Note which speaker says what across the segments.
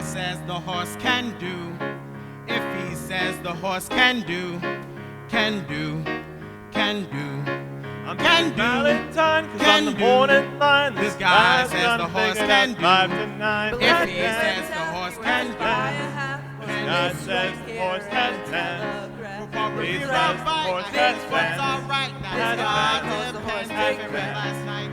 Speaker 1: says the horse can do, if he says the horse can do, can do, can do.
Speaker 2: I'm
Speaker 1: Can do,
Speaker 2: Valentine, 'cause
Speaker 1: can
Speaker 2: on the
Speaker 1: do.
Speaker 2: morning line,
Speaker 1: This guy says the horse can do.
Speaker 2: Tonight.
Speaker 1: If he says the horse can do,
Speaker 2: God says the horse has ten. He says the horse has ten.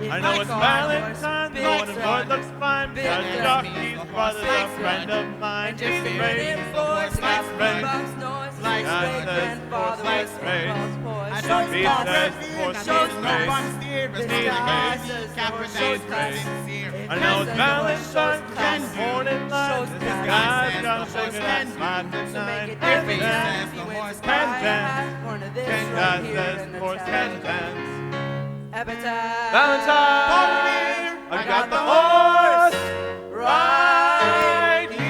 Speaker 2: I know it's Valentine, the morning boy looks fine. Because Jockey's brother's a friend of mine. Just raise the horse likes race. God says the horse likes race. He says the horse needs race. I know it's Valentine, 'cause on the morning line, this guy's got a finger that's 5 to 9. If he says the horse can dance, then God says the horse can dance. Valentine, I got the horse right here.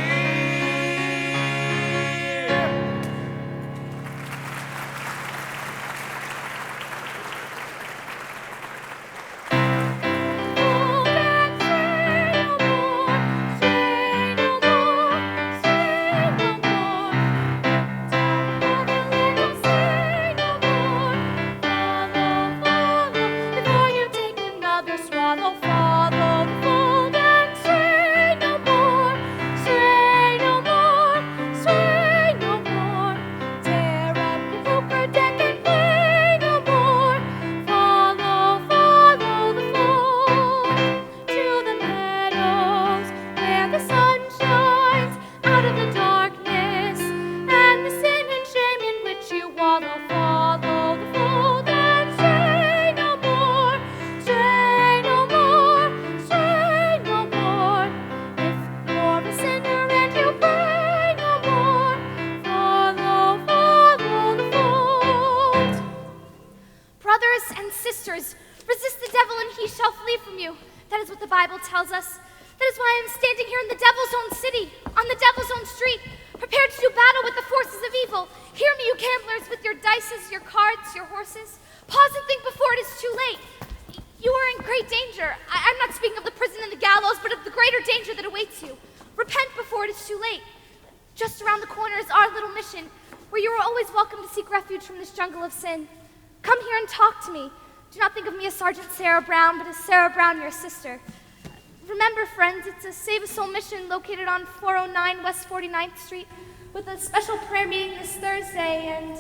Speaker 3: Before you take another swallow, follow the fold and say no more, say no more, say no more. Tear up your poker deck and play no more. Follow, follow the fold to the meadows where the sun shines out of the darkness and the sin and shame in which you wallow. Follow the fold and say no more, say no more, say no more. If you're a sinner and you pray no more, follow, follow the fold. Brothers and sisters, resist the devil and he shall flee from you. That is what the Bible tells us. That is why I am standing here in the devil's own city, on the devil's own street, prepared to do battle with the forces of evil. Hear me, you gamblers, with your dices, your cards, your horses. Pause and think before it is too late. You are in great danger. I'm not speaking of the prison and the gallows, but of the greater danger that awaits you. Repent before it is too late. Just around the corner is our little mission, where you are always welcome to seek refuge from this jungle of sin. Come here and talk to me. Do not think of me as Sergeant Sarah Brown, but as Sarah Brown, your sister. Remember, friends, it's a Save a Soul mission located on 409 West 49th Street with a special prayer meeting this Thursday, and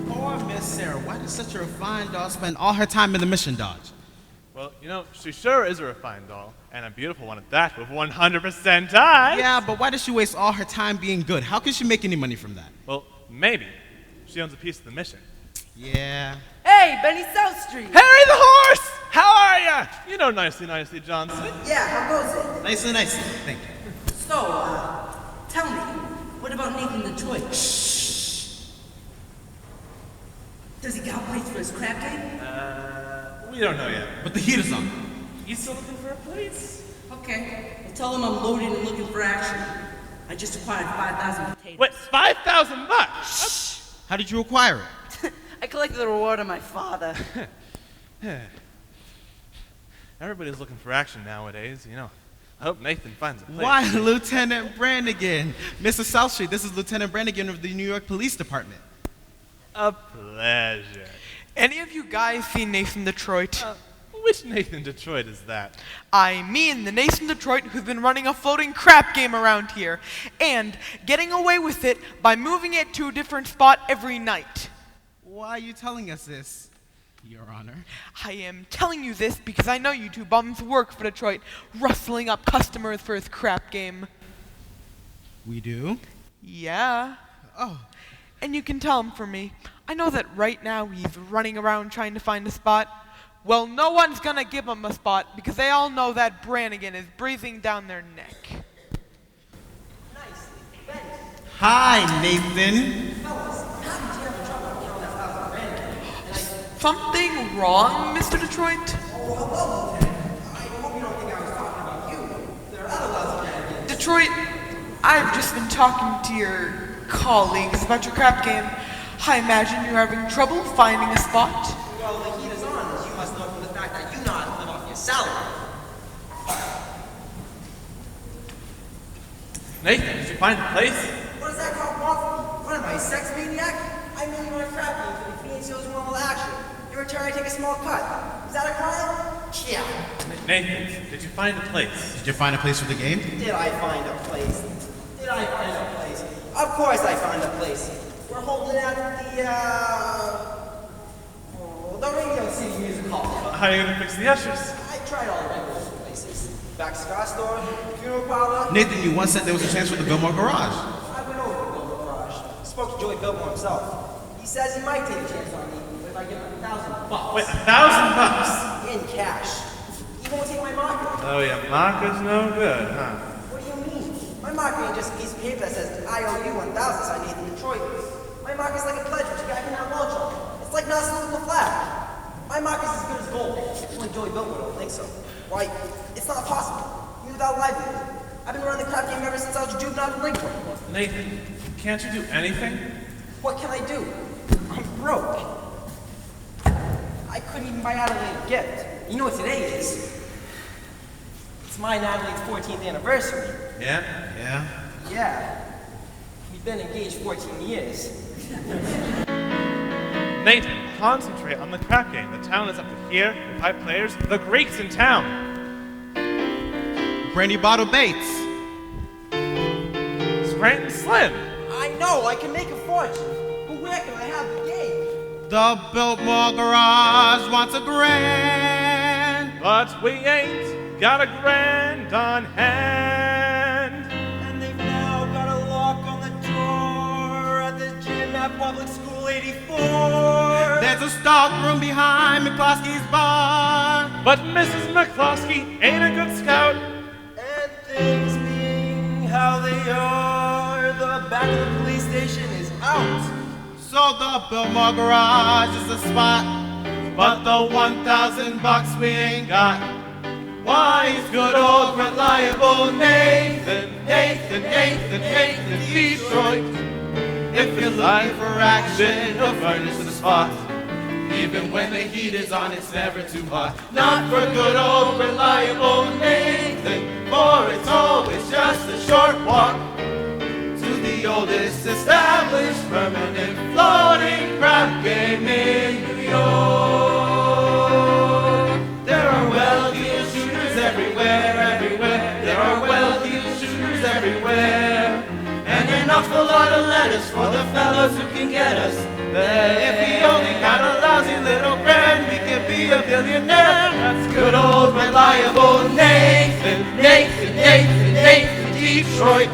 Speaker 1: Poor Miss Sarah, why does such a refined doll spend all her time in the mission dodge?
Speaker 2: Well, you know, she sure is a refined doll, and a beautiful one at that, with 100% eyes.
Speaker 1: Yeah, but why does she waste all her time being good? How can she make any money from that?
Speaker 2: Well, maybe. She owns a piece of the mission.
Speaker 1: Yeah.
Speaker 4: Hey, Benny South Street.
Speaker 2: Harry the horse! How are ya? You know Nicely Nicely Johnson.
Speaker 4: Yeah, how goes it?
Speaker 1: Nicely, nicely. Thank you.
Speaker 4: So, tell me, what about Nathan Detroit? Shh. Does he got plates for his crab game?
Speaker 2: We don't know yet.
Speaker 1: But the heat is on.
Speaker 2: You still looking for a place?
Speaker 4: Okay, well, tell him I'm loaded and looking for action. I just acquired 5,000 potatoes.
Speaker 2: Wait, $5,000?
Speaker 1: How did you acquire it?
Speaker 4: I collected the reward of my father.
Speaker 2: Everybody's looking for action nowadays, you know. I hope Nathan finds a place.
Speaker 1: Why, Lieutenant Brannigan? Mr. South Street, this is Lieutenant Brannigan of the New York Police Department.
Speaker 2: A pleasure.
Speaker 5: Any of you guys seen Nathan Detroit?
Speaker 2: Which Nathan Detroit is that?
Speaker 5: I mean the Nathan Detroit who's been running a floating crap game around here and getting away with it by moving it to a different spot every night.
Speaker 1: Why are you telling us this, Your Honor?
Speaker 5: I am telling you this because I know you two bums work for Detroit, rustling up customers for his crap game.
Speaker 1: We do?
Speaker 5: Yeah.
Speaker 1: Oh.
Speaker 5: And you can tell him for me. I know that right now he's running around trying to find a spot. Well, no one's gonna give him a spot because they all know that Brannigan is breathing down their neck.
Speaker 1: Hi, Nathan.
Speaker 5: Something wrong, Mr. Detroit? Detroit, I've just been talking to your colleagues about your crap game. I imagine you're having trouble finding a spot.
Speaker 6: Well, the heat is on, as you must know from the fact that you know how to live off your salary.
Speaker 2: Nathan, did you find the place?
Speaker 6: What is that called, Bob? What am I, a sex maniac? I mean, you're a crap game for the Phoenix Hills Normal Action. In return, I take a small cut. Is that a crime? Yeah.
Speaker 2: Nathan, did you find the place?
Speaker 1: Did you find a place for the game?
Speaker 6: Did I find a place? Did I find a place? Of course I found a place. We're holding at the Radio City Music Hall.
Speaker 2: How are you gonna fix the ushers?
Speaker 6: I tried all the regular places. Back Scott store, funeral parlor.
Speaker 1: Nathan, you once said there was a chance for the Billmore Garage.
Speaker 6: I went over to Billmore Garage. Spoke to Joey Billmore himself. He says he might take a chance on me, but if I give him $1,000.
Speaker 2: Wait, $1,000?
Speaker 6: In cash. He won't take my marker.
Speaker 2: Oh yeah, marker's no good, huh?
Speaker 6: What do you mean? My marker ain't just a piece of paper that says, I owe you 1,000, so I need the Detroit. My marker's like a pledge, which you guys cannot launch on. It's like not saluting the flag. My marker's as good as gold. Only Joey Billmore don't think so. Why, it's not possible. Me without a livelihood. I've been running the crap game ever since I was a juvenile delinquent.
Speaker 2: Nathan, can't you do anything?
Speaker 6: What can I do? I'm broke. I couldn't even buy Adelaide a gift. You know what today is? It's my and Adelaide's 14th anniversary.
Speaker 2: Yeah?
Speaker 1: Yeah?
Speaker 6: Yeah. We've been engaged 14 years.
Speaker 2: Nathan, concentrate on the crap game. The town is up to here, 5 players, the Greeks in town.
Speaker 1: Brandy Bottle Bates.
Speaker 2: Scranton Slim.
Speaker 6: I know, I can make a fortune. But where can I have the game?
Speaker 1: The Biltmore Garage wants a grand.
Speaker 2: But we ain't got a grand on hand.
Speaker 6: And they've now got a lock on the door at the gym at Public School 84.
Speaker 1: There's a stock room behind McCloskey's bar.
Speaker 2: But Mrs. McCloskey ain't a good scout.
Speaker 6: And things being how they are, the back of the police station is out.
Speaker 1: So the Biltmore Garage is the spot.
Speaker 2: But the $1,000 we ain't got. Why, he's good old reliable Nathan, Nathan, Nathan, Nathan, Detroit.
Speaker 1: If you're looking for action,
Speaker 2: he'll furnish the spot.
Speaker 1: even when the heat is on, it's never too hot.
Speaker 2: Not for good old reliable Nathan, for it's always just a short walk to the oldest established permanent floating crap game in New York. There are well-heeled shooters everywhere, everywhere. There are well-heeled shooters everywhere. And an awful lot of letters for the fellows who can get us there. If we only had a lousy little grand, we could be a billionaire. That's good old reliable Nathan, Nathan, Nathan, Nathan, Detroit.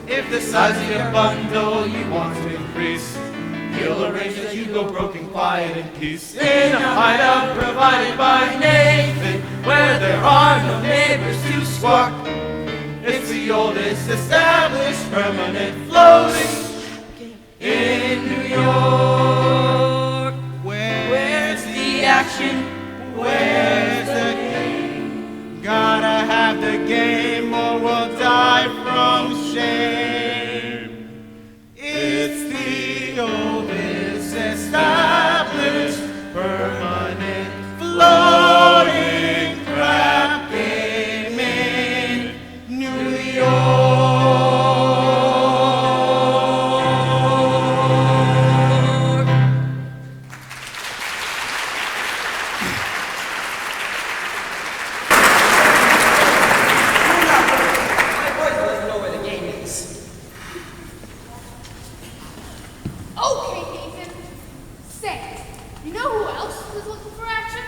Speaker 2: If the size of your bundle you want to increase, he'll arrange that you go broke and quiet in peace. In a hideout provided by Nathan, where there are no neighbors to squawk. It's the oldest established permanent floating in New York. Where's the action? Where's the game?
Speaker 1: Gotta have the game or we'll die from shame.
Speaker 2: It's the oldest established permanent floating crap game in New York.
Speaker 6: My boys doesn't know where the game is.
Speaker 3: Okay, Nathan. Say, you know who else is looking for action?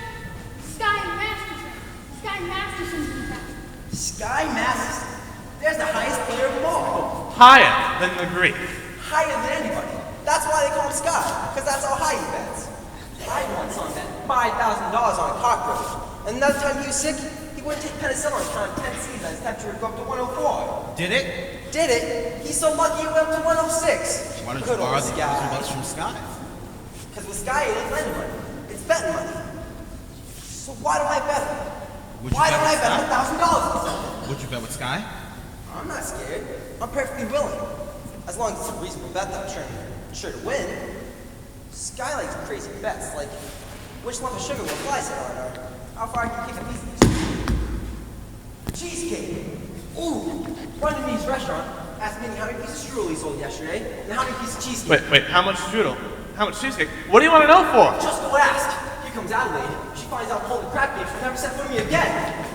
Speaker 3: Sky Masterson. Sky Masterson's in town.
Speaker 6: Sky Masterson. There's the highest player of them all.
Speaker 2: Higher than the Greek.
Speaker 6: Higher than anybody. That's why they call him Sky, because that's how high he bets. I once saw him bet $5,000 on a cockroach. And another time he was sick, he wouldn't take penicillin and count 10 C's and his temperature would go up to 104.
Speaker 1: Did it?
Speaker 6: Did it? He's so lucky he went up to 106.
Speaker 1: Why don't you
Speaker 6: Good
Speaker 1: borrow
Speaker 6: old
Speaker 1: the
Speaker 6: Sky.
Speaker 1: $1,000 from Sky?
Speaker 6: Because with Sky, it ain't lending money. It's betting money. So why don't I bet him?
Speaker 1: Would you
Speaker 6: Why
Speaker 1: bet
Speaker 6: don't I
Speaker 1: with
Speaker 6: bet
Speaker 1: Sky?
Speaker 6: $1,000 on something?
Speaker 1: Would you bet with Sky?
Speaker 6: I'm not scared. I'm perfectly willing. As long as it's a reasonable bet that I'm sure to win. Sky likes crazy bets, like which lump of sugar will fly so hard, or how far I can kick a piece of cheesecake. Ooh, run to Minnie's restaurant. Asked Minnie how many pieces of strudel he sold yesterday, and how many pieces of cheesecake.
Speaker 2: Wait, how much strudel? How much cheesecake? What do you want to know for?
Speaker 6: Just go ask. Here comes Adelaide. She finds out holy crap games will never set foot on me again.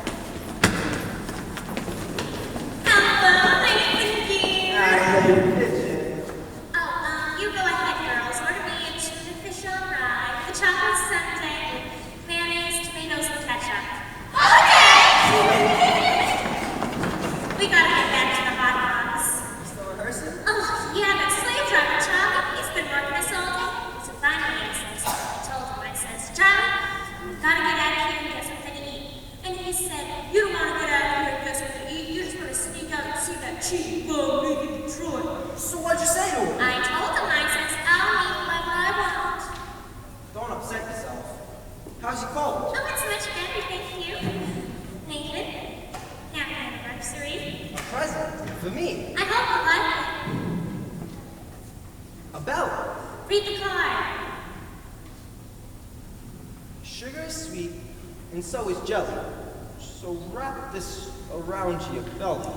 Speaker 3: You go ahead, girls. Order me a tuna fish on rye, the chocolate sundae, mayonnaise, tomatoes, and ketchup. Okay! We gotta get back to the hot dogs.
Speaker 6: Still rehearsing?
Speaker 3: Oh, yeah, that slave driver, Charlie, he's been working us all day. So finally, I says, Charlie, we gotta get out of here and get something to eat. And he said, you don't wanna get out of here and get something to eat, you just wanna sneak out and see that cheap bum make in Detroit.
Speaker 6: So what'd you say to him?
Speaker 3: I told him, I says, I'll eat whatever I want.
Speaker 6: Don't upset yourself. How's your cold?
Speaker 3: Oh, it's much better, thank you. Nathan, happy anniversary.
Speaker 6: A present? For me?
Speaker 3: I hope you like it.
Speaker 6: A bell?
Speaker 3: Read the card.
Speaker 6: Sugar is sweet, and so is jelly. So wrap this around your belly.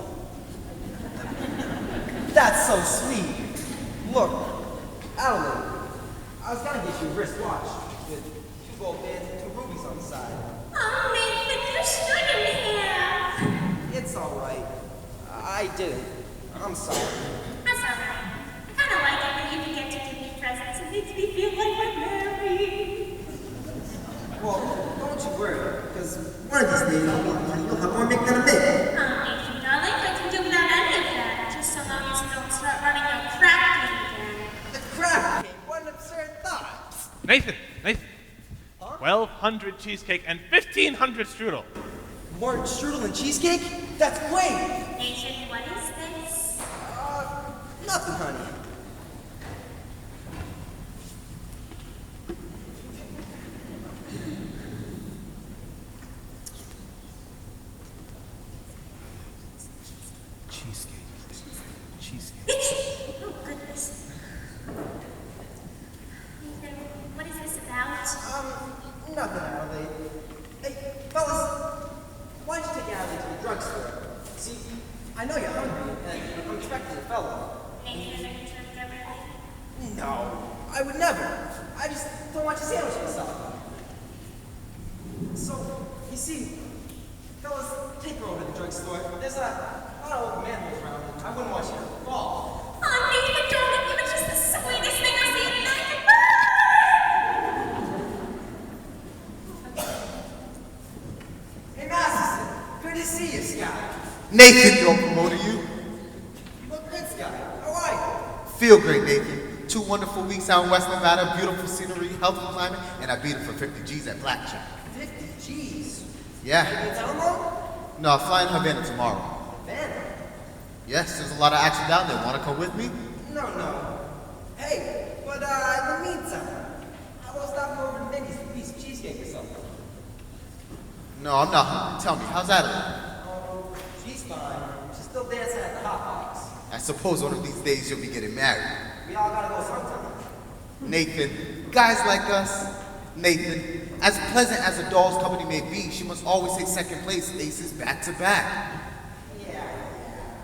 Speaker 6: That's so sweet. Look, Adelaide, I was gonna get you a wristwatch with 2 gold bands and 2 rubies on the side.
Speaker 3: Oh, Nathan, you shouldn't have.
Speaker 6: It's all right. I didn't. I'm sorry.
Speaker 3: That's all right. I kind of like it when you forget to give me presents. It makes me feel like I'm married.
Speaker 6: Well, don't you worry, because one of these days I'll need money. You'll have more make than a bit.
Speaker 3: Oh, Nathan, darling, I can do without any of that. Just so long as you don't start running your crap game again.
Speaker 6: The crab cake. What an absurd thought.
Speaker 2: Nathan.
Speaker 6: Huh?
Speaker 2: 1,200 cheesecake and 1,500 strudel.
Speaker 6: More strudel than cheesecake? That's great.
Speaker 3: Nathan, what is this?
Speaker 6: Nothing, honey.
Speaker 1: Cheesecake.
Speaker 3: Oh, goodness. Nathan, what is this about?
Speaker 6: Nothing, Adelaide. Hey, fellas, why don't you take Adelaide to the drugstore? See, I know you're hungry, and I'm expecting a fellow.
Speaker 3: Nathan, are you trying everything?
Speaker 6: No, I would never. I just don't want you to sandwich myself. So, you see, fellas, take her over to the drugstore. There's a lot of old manholes around, and I wouldn't want you to fall.
Speaker 3: Oh, Nathan, darling, you were just the sweetest thing I've seen in my life.
Speaker 6: Hey, Masterson, good to see you, Scott.
Speaker 7: Nathan, your promoter, you.
Speaker 6: You look good, Scott. How are you?
Speaker 7: Feel great, Nathan. 2 wonderful weeks out in West Nevada, beautiful scenery, healthy climate, and I beat it for 50 G's at Blackjack.
Speaker 6: 50 G's.
Speaker 7: Yeah.
Speaker 6: You tell them all?
Speaker 7: No, I'm flying Havana tomorrow.
Speaker 6: Havana?
Speaker 7: Yes, there's a lot of action down there. Want to come with me?
Speaker 6: No. Hey, but in the meantime, how about stopping over to Minnie's for a piece of cheesecake or something?
Speaker 7: No, I'm not hungry. Tell me, how's Adelaide?
Speaker 6: Oh, she's fine. She's still dancing at the hot box.
Speaker 7: I suppose one of these days you'll be getting married.
Speaker 6: We all gotta go sometime.
Speaker 7: Nathan, guys like us, Nathan, as pleasant as a doll's company may be, she must always take second place aces back to back.
Speaker 6: Yeah.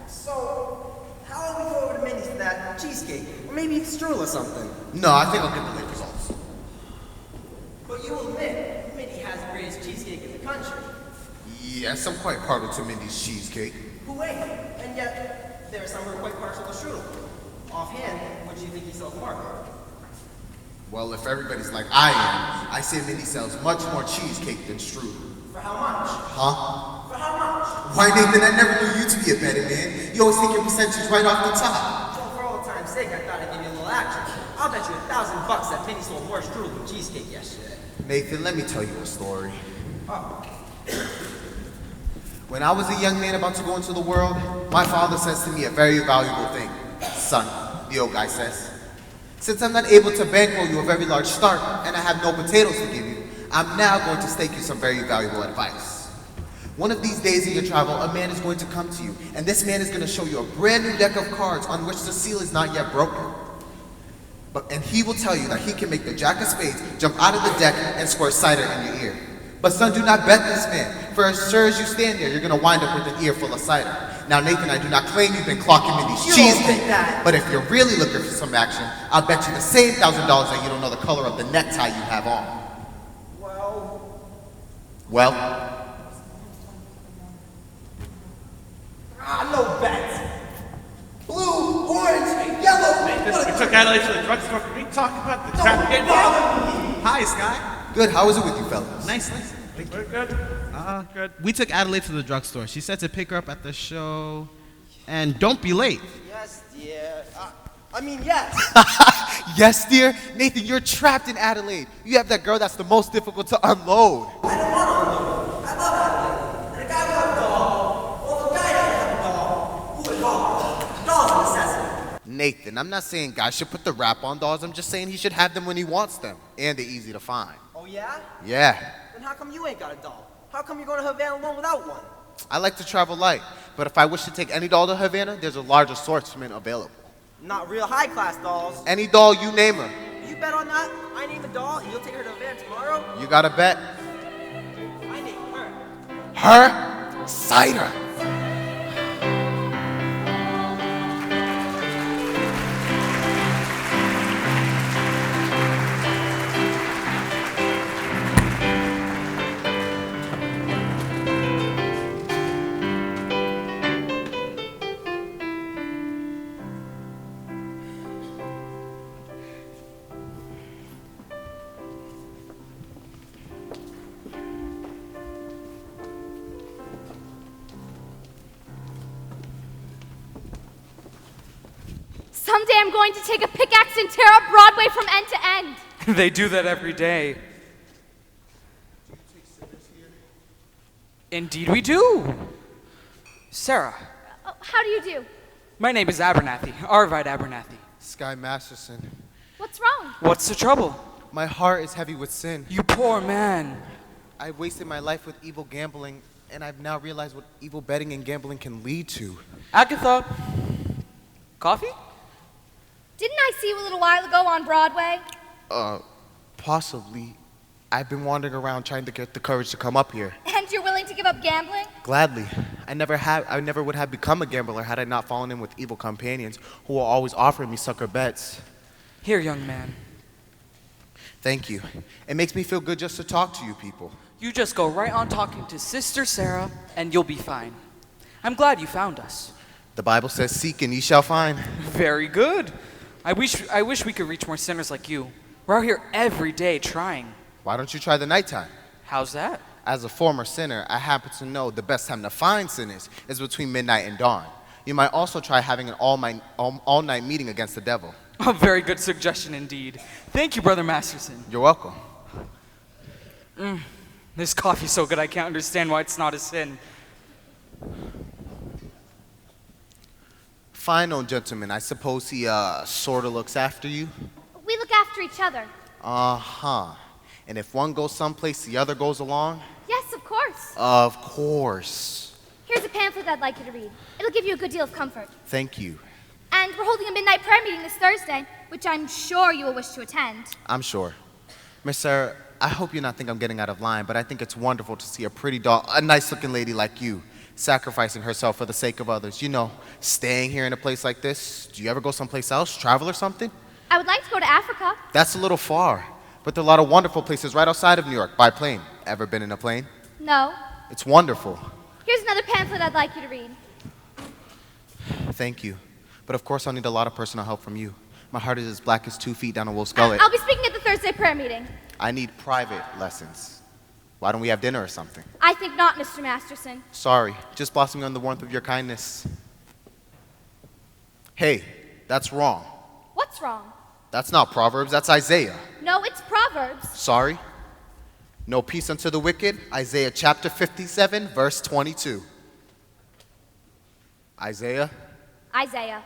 Speaker 6: So, how about we go over to Minnie's for that cheesecake? Or maybe strudel or something.
Speaker 7: No, I think I'll get the late results.
Speaker 6: But you admit, Minnie has the greatest cheesecake in the country.
Speaker 7: Yes, I'm quite partial to Mindy's cheesecake.
Speaker 6: Who ain't? And yet, there are some who are quite partial to strudel. Offhand, what do you think he sells more?
Speaker 7: Well, if everybody's like I am, I say Mindy sells much more cheesecake than strudel.
Speaker 6: For how much?
Speaker 7: Huh?
Speaker 6: For how much?
Speaker 7: Why, Nathan, I never knew you to be a betting man. You always take your percentage right off the top.
Speaker 6: So for old time's sake, I thought I'd give you a little action. I'll bet you $1,000 that Minnie sold more strudel than cheesecake yesterday.
Speaker 7: Nathan, let me tell you a story.
Speaker 6: Oh.
Speaker 7: When I was a young man about to go into the world, my father says to me a very valuable thing. Son, the old guy says, since I'm not able to bankroll you a very large start and I have no potatoes to give you, I'm now going to stake you some very valuable advice. One of these days in your travel, a man is going to come to you, and this man is going to show you a brand new deck of cards on which the seal is not yet broken. And he will tell you that he can make the jack of spades jump out of the deck and squirt cider in your ear. But son, do not bet this man, for as sure as you stand there, you're going to wind up with an ear full of cider. Now, Nathan, I do not claim you've been clocking me these
Speaker 6: You don't think
Speaker 7: cheesecakes,
Speaker 6: that.
Speaker 7: but if you're really looking for some action, I'll bet you the same $1,000 that you don't know the color of the necktie you have on. Well?
Speaker 6: No bets. Blue, orange, yellow.
Speaker 2: We took Adelaide to the drugstore. Can we talk about the traffic?
Speaker 1: Hi, Sky.
Speaker 7: Good, how is it with you fellas?
Speaker 1: Nice.
Speaker 2: We're good. Good.
Speaker 1: We took Adelaide to the drugstore. She said to pick her up at the show. And don't be late.
Speaker 6: Yes, dear. Yes.
Speaker 7: Yes, dear. Nathan, you're trapped in Adelaide. You have that girl that's the most difficult to unload.
Speaker 6: I don't want to unload. I love Adelaide. And a guy without a doll, well, if a guy doesn't have a doll, who would doll? Doll's a necessity.
Speaker 7: Nathan, I'm not saying guys should put the rap on dolls. I'm just saying he should have them when he wants them. And they're easy to find.
Speaker 6: Oh, yeah?
Speaker 7: Yeah.
Speaker 6: Then how come you ain't got a doll? How come you're going to Havana alone without one?
Speaker 7: I like to travel light, but if I wish to take any doll to Havana, there's a large assortment available.
Speaker 6: Not real high-class dolls.
Speaker 7: Any doll, you name her.
Speaker 6: You bet on that? I name a doll, and you'll take her to Havana tomorrow?
Speaker 7: You got to bet.
Speaker 6: I name her.
Speaker 7: Her? Cider.
Speaker 3: Someday I'm going to take a pickaxe and tear up Broadway from end to end.
Speaker 8: They do that every day. Indeed we do. Sarah,
Speaker 3: Oh, how do you do?
Speaker 8: my name is Abernathy, Arvide Abernathy.
Speaker 7: Sky Masterson.
Speaker 3: What's wrong?
Speaker 8: What's the trouble?
Speaker 7: My heart is heavy with sin.
Speaker 8: You poor man.
Speaker 7: I've wasted my life with evil gambling, and I've now realized what evil betting and gambling can lead to.
Speaker 8: Agatha, coffee?
Speaker 3: Didn't I see you a little while ago on Broadway?
Speaker 7: Possibly. I've been wandering around trying to get the courage to come up here.
Speaker 3: And you're willing to give up gambling?
Speaker 7: Gladly. I never would have become a gambler had I not fallen in with evil companions who were always offering me sucker bets.
Speaker 8: Here, young man.
Speaker 7: Thank you. It makes me feel good just to talk to you people.
Speaker 8: You just go right on talking to Sister Sarah, and you'll be fine. I'm glad you found us.
Speaker 7: The Bible says, seek and ye shall find.
Speaker 8: Very good. I wish we could reach more sinners like you. We're out here every day trying.
Speaker 7: Why don't you try the nighttime?
Speaker 8: How's that?
Speaker 7: As a former sinner, I happen to know the best time to find sinners is between midnight and dawn. You might also try having an all-night meeting against the devil.
Speaker 8: A very good suggestion indeed. Thank you, Brother Masterson.
Speaker 7: You're welcome.
Speaker 8: This coffee's so good I can't understand why it's not a sin.
Speaker 7: Fine, old gentleman. I suppose he, sorta looks after you?
Speaker 3: We look after each other.
Speaker 7: Uh-huh. And if one goes someplace, the other goes along?
Speaker 3: Yes, of course.
Speaker 7: Of course.
Speaker 3: Here's a pamphlet I'd like you to read. It'll give you a good deal of comfort.
Speaker 7: Thank you.
Speaker 3: And we're holding a midnight prayer meeting this Thursday, which I'm sure you will wish to attend.
Speaker 7: I'm sure. Miss Sarah, I hope you not think I'm getting out of line, but I think it's wonderful to see a pretty doll, a nice-looking lady like you, sacrificing herself for the sake of others. You know, staying here in a place like this. Do you ever go someplace else, travel or something?
Speaker 3: I would like to go to Africa.
Speaker 7: That's a little far, but there are a lot of wonderful places right outside of New York by plane. Ever been in a plane?
Speaker 3: No.
Speaker 7: It's wonderful.
Speaker 3: Here's another pamphlet I'd like you to read.
Speaker 7: Thank you. But of course I'll need a lot of personal help from you. My heart is as black as 2 feet down a wolf's gullet.
Speaker 3: I'll be speaking at the Thursday prayer meeting.
Speaker 7: I need private lessons. Why don't we have dinner or something?
Speaker 3: I think not, Mr. Masterson.
Speaker 7: Sorry, just blossoming on the warmth of your kindness. Hey, that's wrong.
Speaker 3: What's wrong?
Speaker 7: That's not Proverbs, that's Isaiah.
Speaker 3: No, it's Proverbs.
Speaker 7: Sorry. No peace unto the wicked, Isaiah chapter 57, verse 22. Isaiah?
Speaker 3: Isaiah.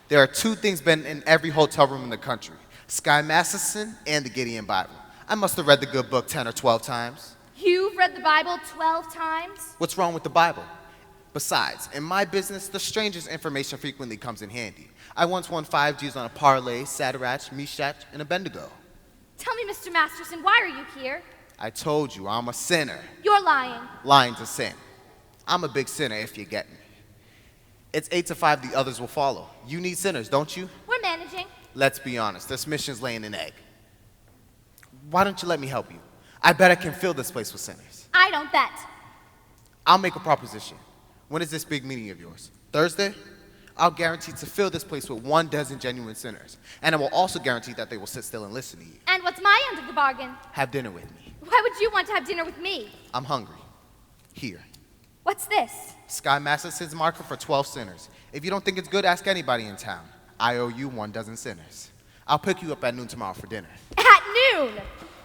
Speaker 7: There are 2 things been in every hotel room in the country. Sky Masterson and the Gideon Bible. I must have read the good book 10 or 12 times.
Speaker 3: You've read the Bible 12 times?
Speaker 7: What's wrong with the Bible? Besides, in my business, the strangest information frequently comes in handy. I once won 5 G's on a parlay, Sadarach, Meshach, and Abednego.
Speaker 3: Tell me, Mr. Masterson, why are you here?
Speaker 7: I told you, I'm a sinner.
Speaker 3: You're lying.
Speaker 7: Lying's a sin. I'm a big sinner if you get me. It's 8 to 5, the others will follow. You need sinners, don't you?
Speaker 3: We're managing.
Speaker 7: Let's be honest, this mission's laying an egg. Why don't you let me help you? I bet I can fill this place with sinners.
Speaker 3: I don't bet.
Speaker 7: I'll make a proposition. When is this big meeting of yours? Thursday? I'll guarantee to fill this place with 12 genuine sinners. And I will also guarantee that they will sit still and listen to you.
Speaker 3: And what's my end of the bargain?
Speaker 7: Have dinner with me.
Speaker 3: Why would you want to have dinner with me?
Speaker 7: I'm hungry. Here.
Speaker 3: What's this?
Speaker 7: Sky Masterson's marker for 12 sinners. If you don't think it's good, ask anybody in town. I owe you 12 sinners. I'll pick you up at noon tomorrow for dinner.
Speaker 3: At noon?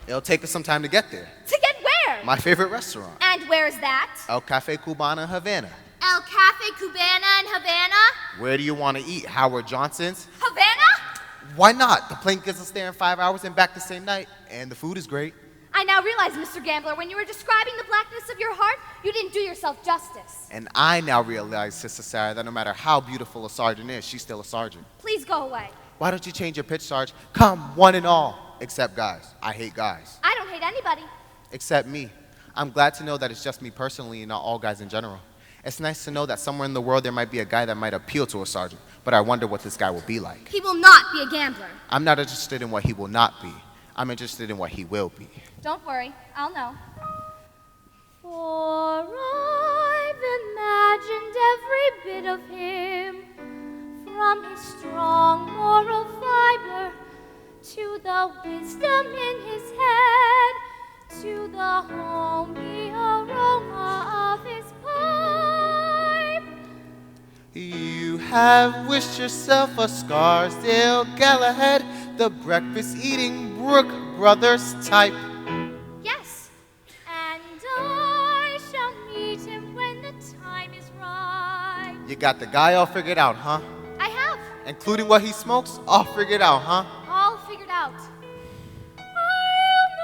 Speaker 7: It'll take us some time to get there.
Speaker 3: To get where?
Speaker 7: My favorite restaurant.
Speaker 3: And where's that?
Speaker 7: El Cafe Cubana in Havana.
Speaker 3: El Cafe Cubana in Havana?
Speaker 7: Where do you want to eat? Howard Johnson's?
Speaker 3: Havana?
Speaker 7: Why not? The plane gets us there in 5 hours and back the same night. And the food is great.
Speaker 3: I now realize, Mr. Gambler, when you were describing the blackness of your heart, you didn't do yourself justice.
Speaker 7: And I now realize, Sister Sarah, that no matter how beautiful a sergeant is, she's still a sergeant.
Speaker 3: Please go away.
Speaker 7: Why don't you change your pitch, Sarge? Come, one and all. Except guys. I hate guys.
Speaker 3: I don't hate anybody.
Speaker 7: Except me. I'm glad to know that it's just me personally and not all guys in general. It's nice to know that somewhere in the world there might be a guy that might appeal to a sergeant, but I wonder what this guy will be like.
Speaker 3: He will not be a gambler.
Speaker 7: I'm not interested in what he will not be. I'm interested in what he will be.
Speaker 3: Don't worry, I'll know. For I've imagined every bit of him, from his strong moral fiber to the wisdom in his head, to the homey aroma of his pipe.
Speaker 7: You have wished yourself a Scarsdale Galahad, the breakfast-eating Brook Brothers type.
Speaker 3: Yes, and I shall meet him when the time is right.
Speaker 7: You got the guy all figured out, huh?
Speaker 3: I have.
Speaker 7: Including what he smokes, all figured out, huh?
Speaker 3: All figured out.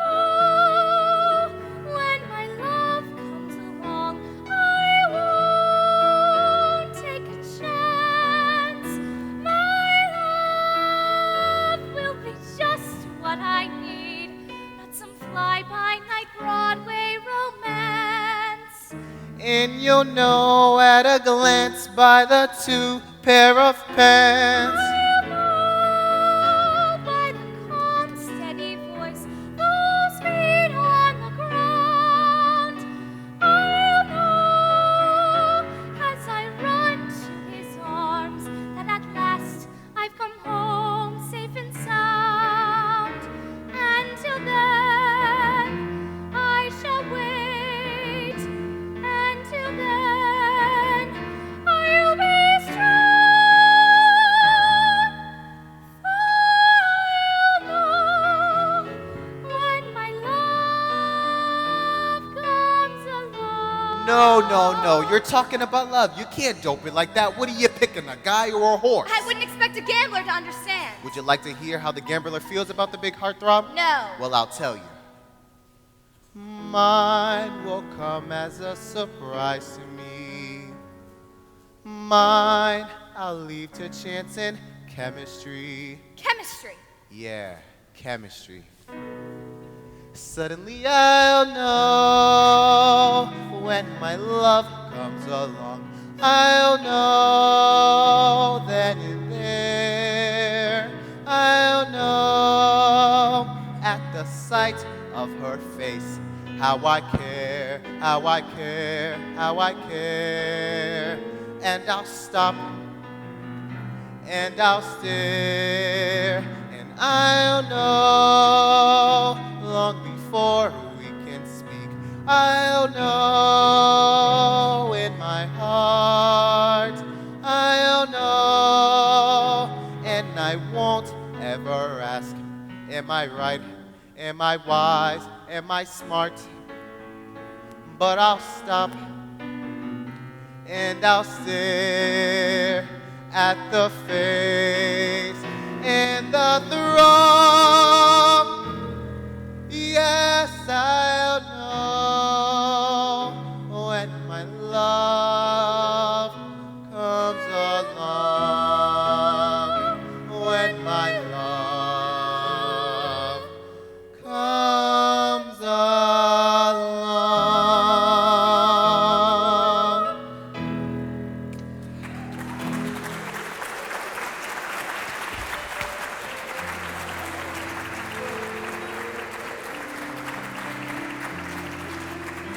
Speaker 3: I'll know when my love comes along. I won't take a chance. My love will be just what I need, not some fly-by-night Broadway romance.
Speaker 7: And you'll know at a glance by the 2 pair of pants.
Speaker 3: I'll know by the calm, steady voice, those feet on the ground. I'll know as I run to his arms that at last I've come home safe and sound. Until then, I shall wait. Until then, I'll be strong. For I'll know when my love comes along.
Speaker 7: No. You're talking about love. You can't dope it like that. What are you picking, a guy or a horse?
Speaker 3: I wouldn't expect a gambler to understand.
Speaker 7: Would you like to hear how the gambler feels about the big heartthrob?
Speaker 3: No.
Speaker 7: Well, I'll tell you. Mine will come as a surprise to me. Mine, I'll leave to chance and chemistry.
Speaker 3: Chemistry.
Speaker 7: Yeah, chemistry. Suddenly I'll know when my love comes along. I'll know then and there. I'll know at the sight of her face how I care, how I care, how I care. And I'll stop and I'll stare, and I'll know long before we can speak. I'll know in my heart. I'll know, and I won't ever ask, am I right? Am I wise? Am I smart? But I'll stop and I'll stare at the face and the throng. Yes, I'll know.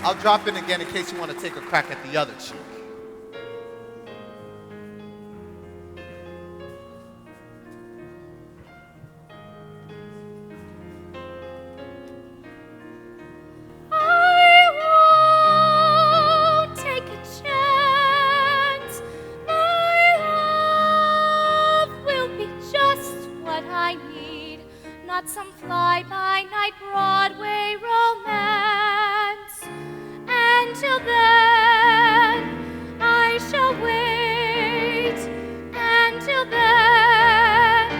Speaker 7: I'll drop in again in case you want to take a crack at the other cheek.
Speaker 3: I won't take a chance. My love will be just what I need, not some fly-by-night Broadway romance. Until then, I shall wait. Until then,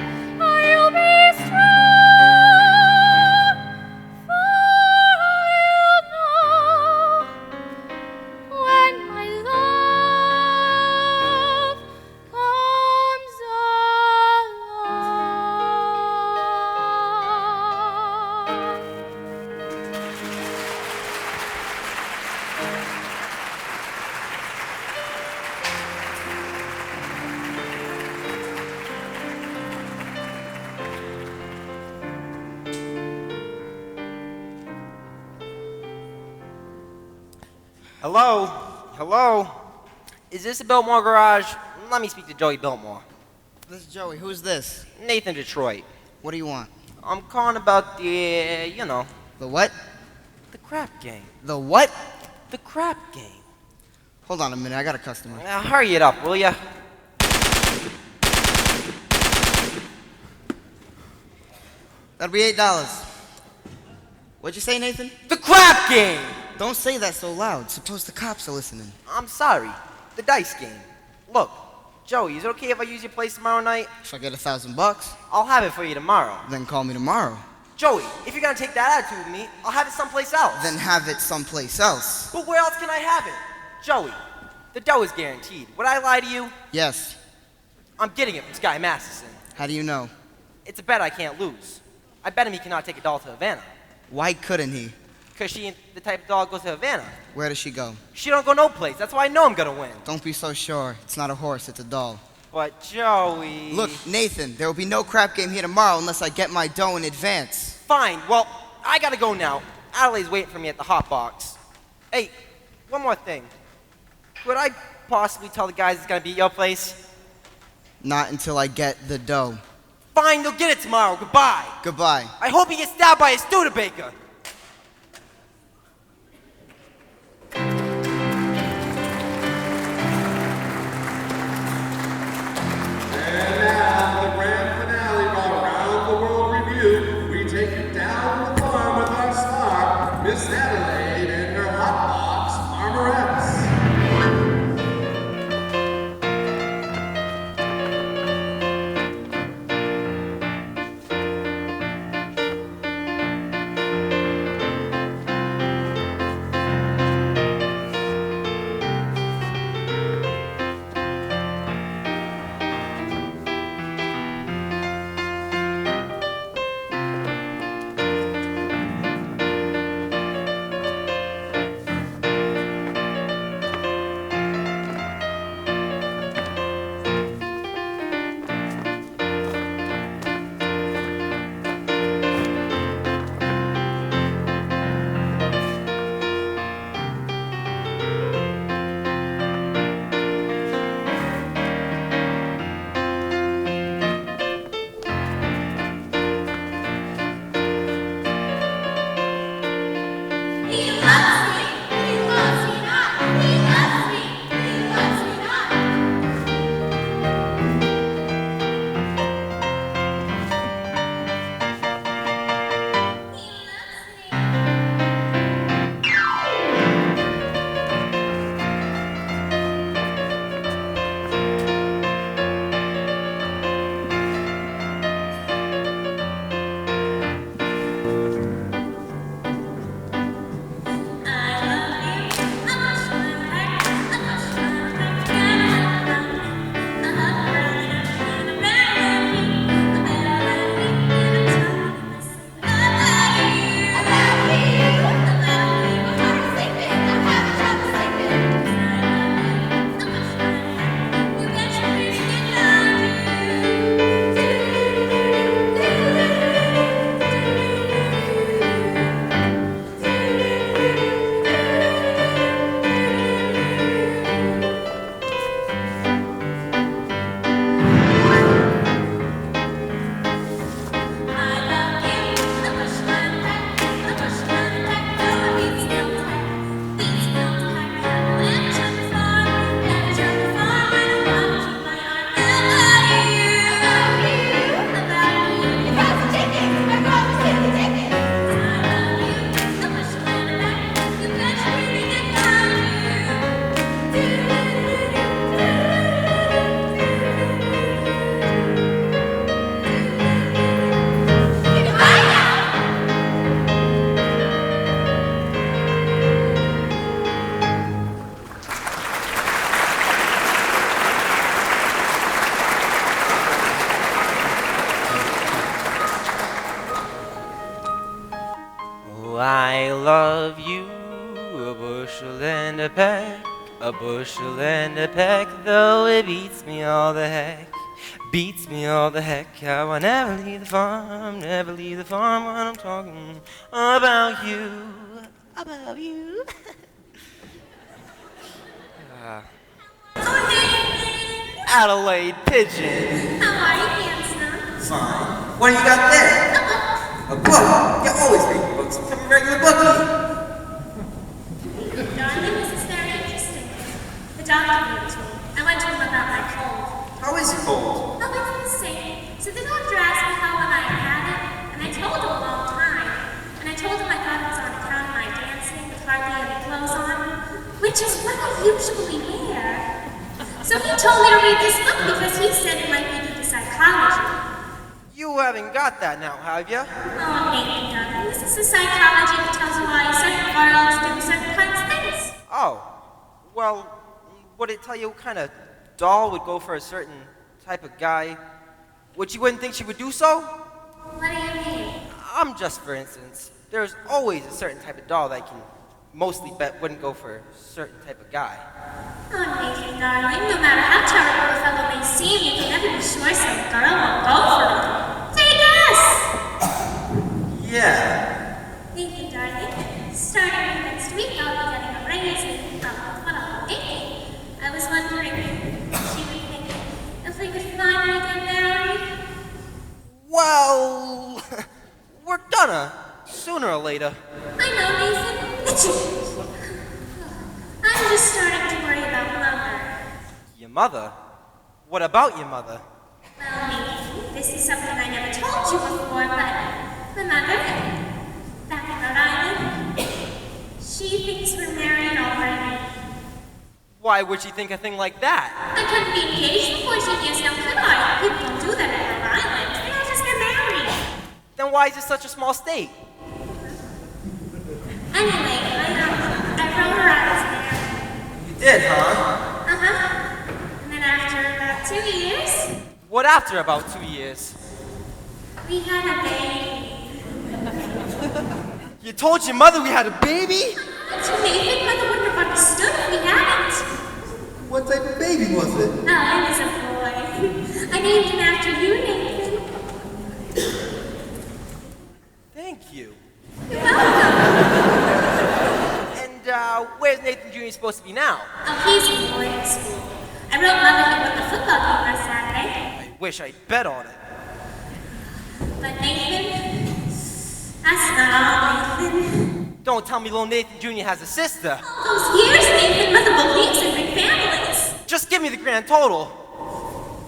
Speaker 3: I'll be strong, for I'll know when my love comes
Speaker 9: Hello? Hello? Is this the Biltmore garage? Let me speak to Joey Biltmore.
Speaker 10: This is Joey. Who's this?
Speaker 9: Nathan Detroit.
Speaker 10: What do you want?
Speaker 9: I'm calling about the, you know,
Speaker 10: The what?
Speaker 9: the crap game.
Speaker 10: The what?
Speaker 9: The crap game.
Speaker 10: Hold on a minute. I got a customer.
Speaker 9: Hurry it up, will ya?
Speaker 10: That'll be $8. What'd you say, Nathan?
Speaker 9: The crap game!
Speaker 10: Don't say that so loud. Suppose the cops are listening.
Speaker 9: I'm sorry. The dice game. Look, Joey, is it okay if I use your place tomorrow night?
Speaker 10: If I get $1,000,
Speaker 9: I'll have it for you tomorrow.
Speaker 10: then call me tomorrow.
Speaker 9: Joey, if you're gonna take that attitude with me, I'll have it someplace else.
Speaker 10: Then have it someplace else.
Speaker 9: But where else can I have it? Joey, the dough is guaranteed. Would I lie to you?
Speaker 10: Yes.
Speaker 9: I'm getting it from Sky Masterson.
Speaker 10: How do you know?
Speaker 9: It's a bet I can't lose. I bet him he cannot take a doll to Havana.
Speaker 10: Why couldn't he?
Speaker 9: Because she ain't the type of doll that goes to Havana.
Speaker 10: Where does she go?
Speaker 9: She don't go no place. That's why I know I'm gonna win.
Speaker 10: Don't be so sure. It's not a horse, it's a doll.
Speaker 9: But Joey...
Speaker 10: Look, Nathan, there will be no crap game here tomorrow unless I get my dough in advance.
Speaker 9: Fine. Well, I gotta go now. Adelaide's waiting for me at the hot box. Hey, one more thing. Could I possibly tell the guys it's gonna be at your place?
Speaker 10: Not until I get the dough.
Speaker 9: Fine, you'll get it tomorrow. Goodbye.
Speaker 10: Goodbye.
Speaker 9: I hope you get stabbed by a Studebaker.
Speaker 11: And now, the grand finale of our Round the World review, we take you down to the farm with our star, Miss Adelaide and her hot box armorettes.
Speaker 9: I love you, a bushel and a peck, a bushel and a peck, though it beats me all the heck, beats me all the heck. How I never leave the farm when I'm talking about you, about you. Adelaide Pigeon.
Speaker 3: How are you, handsome?
Speaker 6: Fine. What do you got there? A book. You always read books. Become a regular bookie.
Speaker 3: Darling, this is very interesting. The doctor gave it to me. I went to him about my cold.
Speaker 6: How is it cold?
Speaker 3: Oh, it's the same. So the doctor asked me how long I had it, and I told him a long time. And I told him I thought it was on account of my dancing with hardly any clothes on, which is what I usually wear. So he told me to read this book because he said it might be due to psychology.
Speaker 9: You haven't got that now, have you?
Speaker 3: Oh, maybe not. This is the psychology that tells you why certain girls do certain kinds of things.
Speaker 9: Oh, well, would it tell you what kind of doll would go for a certain type of guy? Which you wouldn't think she would do so?
Speaker 3: What do you mean?
Speaker 9: Just for instance, there's always a certain type of doll that I can mostly bet wouldn't go for a certain type of guy.
Speaker 3: Oh, Nathan, darling, no matter how terrible a fellow may seem, you can never be sure some girl won't go for him. Take a guess!
Speaker 6: Yeah.
Speaker 3: Nathan, darling, starting with next week, I'll be getting a raise and what I'll be thinking. I was wondering if she would think if we could finally get married.
Speaker 9: Well, we're gonna, sooner or later.
Speaker 3: I know, Nathan. I'm just starting to worry about Mother.
Speaker 9: Your mother? What about your mother?
Speaker 3: Well, Nathan, this is something I never told you before, but my mother, back in Rhode Island, she thinks we're married already.
Speaker 9: Why would she think a thing like that?
Speaker 3: I couldn't be engaged before she hears now, could I? People don't do that in Rhode Island. They all just get married.
Speaker 9: Then why is it such a small state?
Speaker 3: Anyway, I wrote her out as married.
Speaker 6: You did, huh?
Speaker 3: Uh-huh. And then after about 2 years,
Speaker 9: What after about 2 years?
Speaker 3: we had a baby.
Speaker 9: You told your mother we had a baby?
Speaker 3: To Nathan, Mother wouldn't have understood if we hadn't.
Speaker 6: What type of baby was it?
Speaker 3: Oh, it was a boy. I named him after you, Nathan.
Speaker 9: Thank you.
Speaker 3: You're welcome.
Speaker 9: And where's Nathan Jr. supposed to be now?
Speaker 3: Oh, he's in boarding school. I wrote Mother he won the football game last Saturday.
Speaker 9: I wish I'd bet on it.
Speaker 3: But Nathan, that's not all, Nathan.
Speaker 9: Don't tell me little Nathan Jr. has a sister.
Speaker 3: All those years, Nathan, Mother believes in big families.
Speaker 9: Just give me the grand total.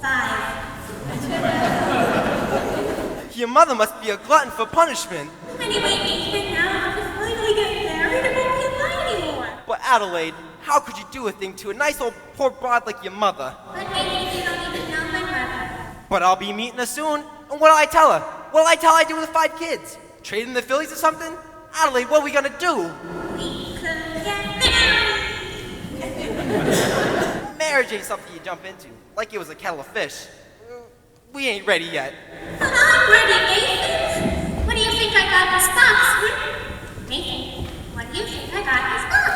Speaker 3: 5.
Speaker 9: Your mother must be a glutton for punishment.
Speaker 3: Anyway, Nathan, now we finally get married and won't be alone anymore.
Speaker 9: But Adelaide, how could you do a thing to a nice old poor broad like your mother?
Speaker 3: But Nathan, you don't even know my mother.
Speaker 9: But I'll be meeting her soon, and what'll I tell her? What'll I tell her I do with the 5 kids? Trade in the Phillies or something? Adelaide, what are we gonna do?
Speaker 3: We could get married.
Speaker 9: Marriage ain't something you jump into, like it was a kettle of fish. We ain't ready yet.
Speaker 3: But I'm ready, Nathan. What do you think I got in this box? Nathan, what do you think I got in this box?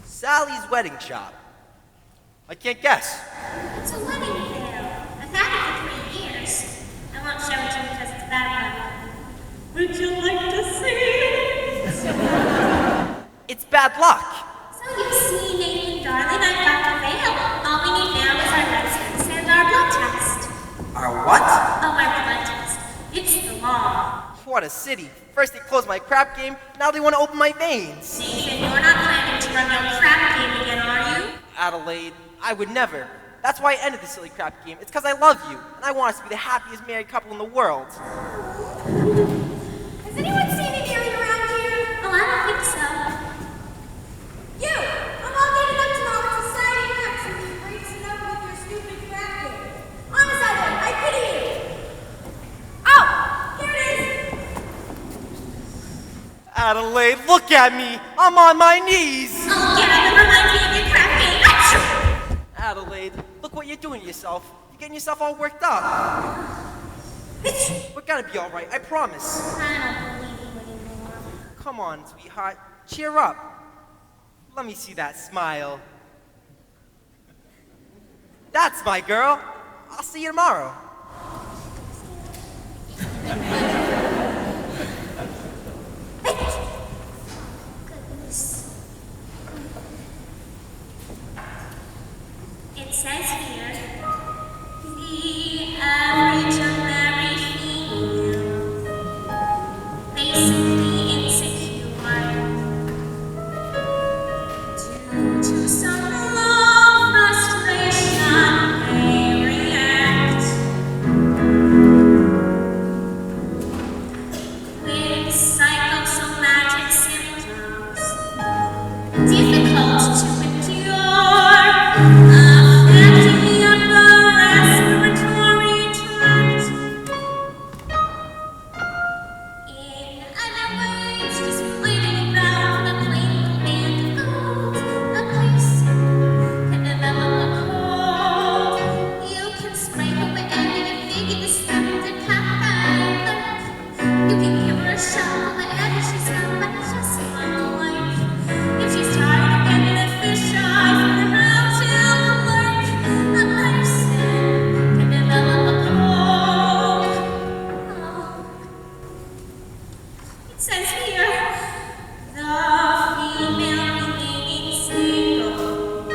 Speaker 9: Sally's wedding shop. I can't guess.
Speaker 3: It's a wedding veil. I've had it for 3 years. I won't show it to you because it's bad luck. Would you like to see it?
Speaker 9: It's bad luck.
Speaker 3: So you see, Nathan, darling, I've got the veil. All we need now is our license and our blood test.
Speaker 6: Our what?
Speaker 3: Oh, our blood test. It's the law.
Speaker 9: What a city. First they closed my crap game, now they want to open my veins.
Speaker 3: Nathan, you're not planning to run your crap game again, are you?
Speaker 9: Adelaide, I would never. That's why I ended the silly crap game. It's because I love you, and I want us to be the happiest married couple in the world.
Speaker 3: Has anyone seen an alien around here? Oh, I don't think so. You! I'm all getting up tomorrow with society next and you breezing up with your stupid crap game. Honest, I pity you. Oh! Here it is!
Speaker 9: Adelaide, look at me. I'm on my knees.
Speaker 3: Oh, get up and remind me of your crap game. Achoo!
Speaker 9: Adelaide, look what you're doing to yourself. You're getting yourself all worked up. We're gonna be all right, I promise.
Speaker 3: I don't believe you anymore.
Speaker 9: Come on, sweetheart. Cheer up. Let me see that smile. That's my girl. I'll see you tomorrow.
Speaker 3: It says here, the average unmarried female, basically insecure, due to some low frustration, may react with psychosomatic symptoms, difficult to endure, affecting the upper respiratory tract. In other words, just waiting around for the plain command of gold. A person can develop a cold. You can spray her wherever you think it is standard cat. You can give her a shot wherever she's at, but just one life. If she's tired of getting a fish eye from the house till work, a person can develop a cold. It says here, the female remaining single,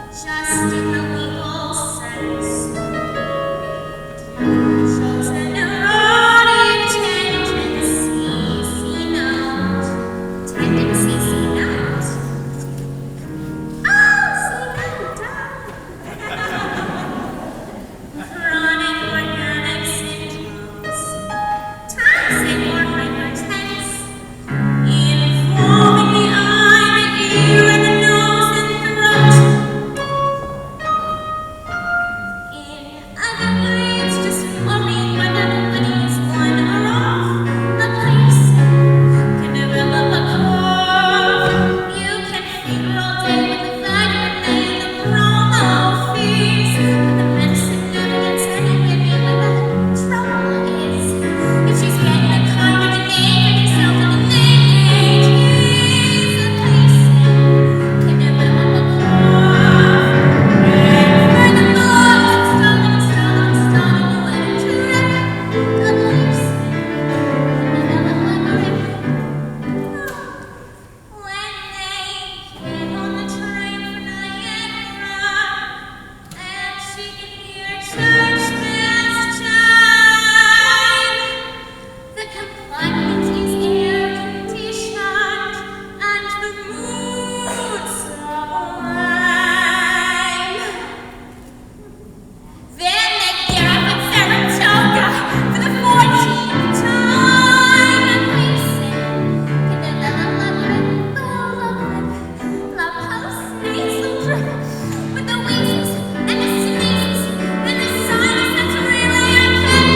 Speaker 3: just in the legal sense, shows an erotic tendency, see note, tendency, see note. Oh, see note. Chronic organic syndromes, toxic or hypertense, involving the eye, the ear, and the nose and throat. In other words, just worrying whether the wedding is on or off. A person can develop a cough. You can fever all day with the vitamin A and the promo fees, but the medicine never gets anywhere near where the trouble is. If she's getting a kind of an ache and herself in the leg, a person can develop a cough. And furthermore, it's starting the wedding to wreck. A person can develop a grip. When they get on the train for Niagara, and she can hear church bells chime, the compartment is air-conditioned, and the mood sublime. Then they gear up at Saratoga for the 14th time. A person can develop a grip, la post-nasal drip, with the wheezes and the sneezes and the sinus that's really okay.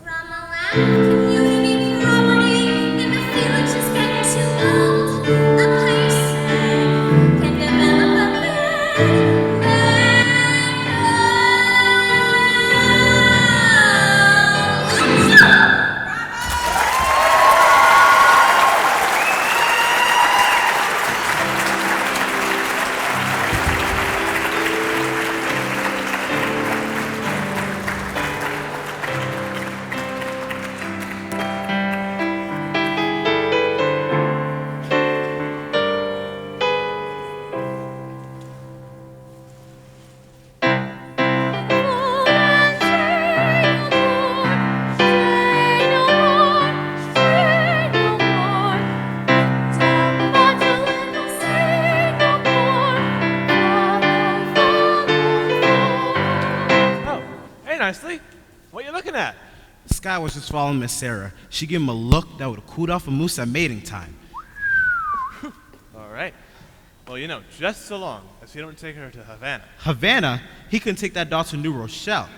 Speaker 3: From a lack of community property, if the feeling's just getting too old, a person can develop a
Speaker 2: Oh, hey, Nicely. What you looking at?
Speaker 1: Sky was just following Miss Sarah. She gave him a look that would have cooled off a moose at mating time.
Speaker 2: All right. Well, you know, just so long as you don't take her to Havana.
Speaker 1: Havana, he couldn't take that dog to New Rochelle.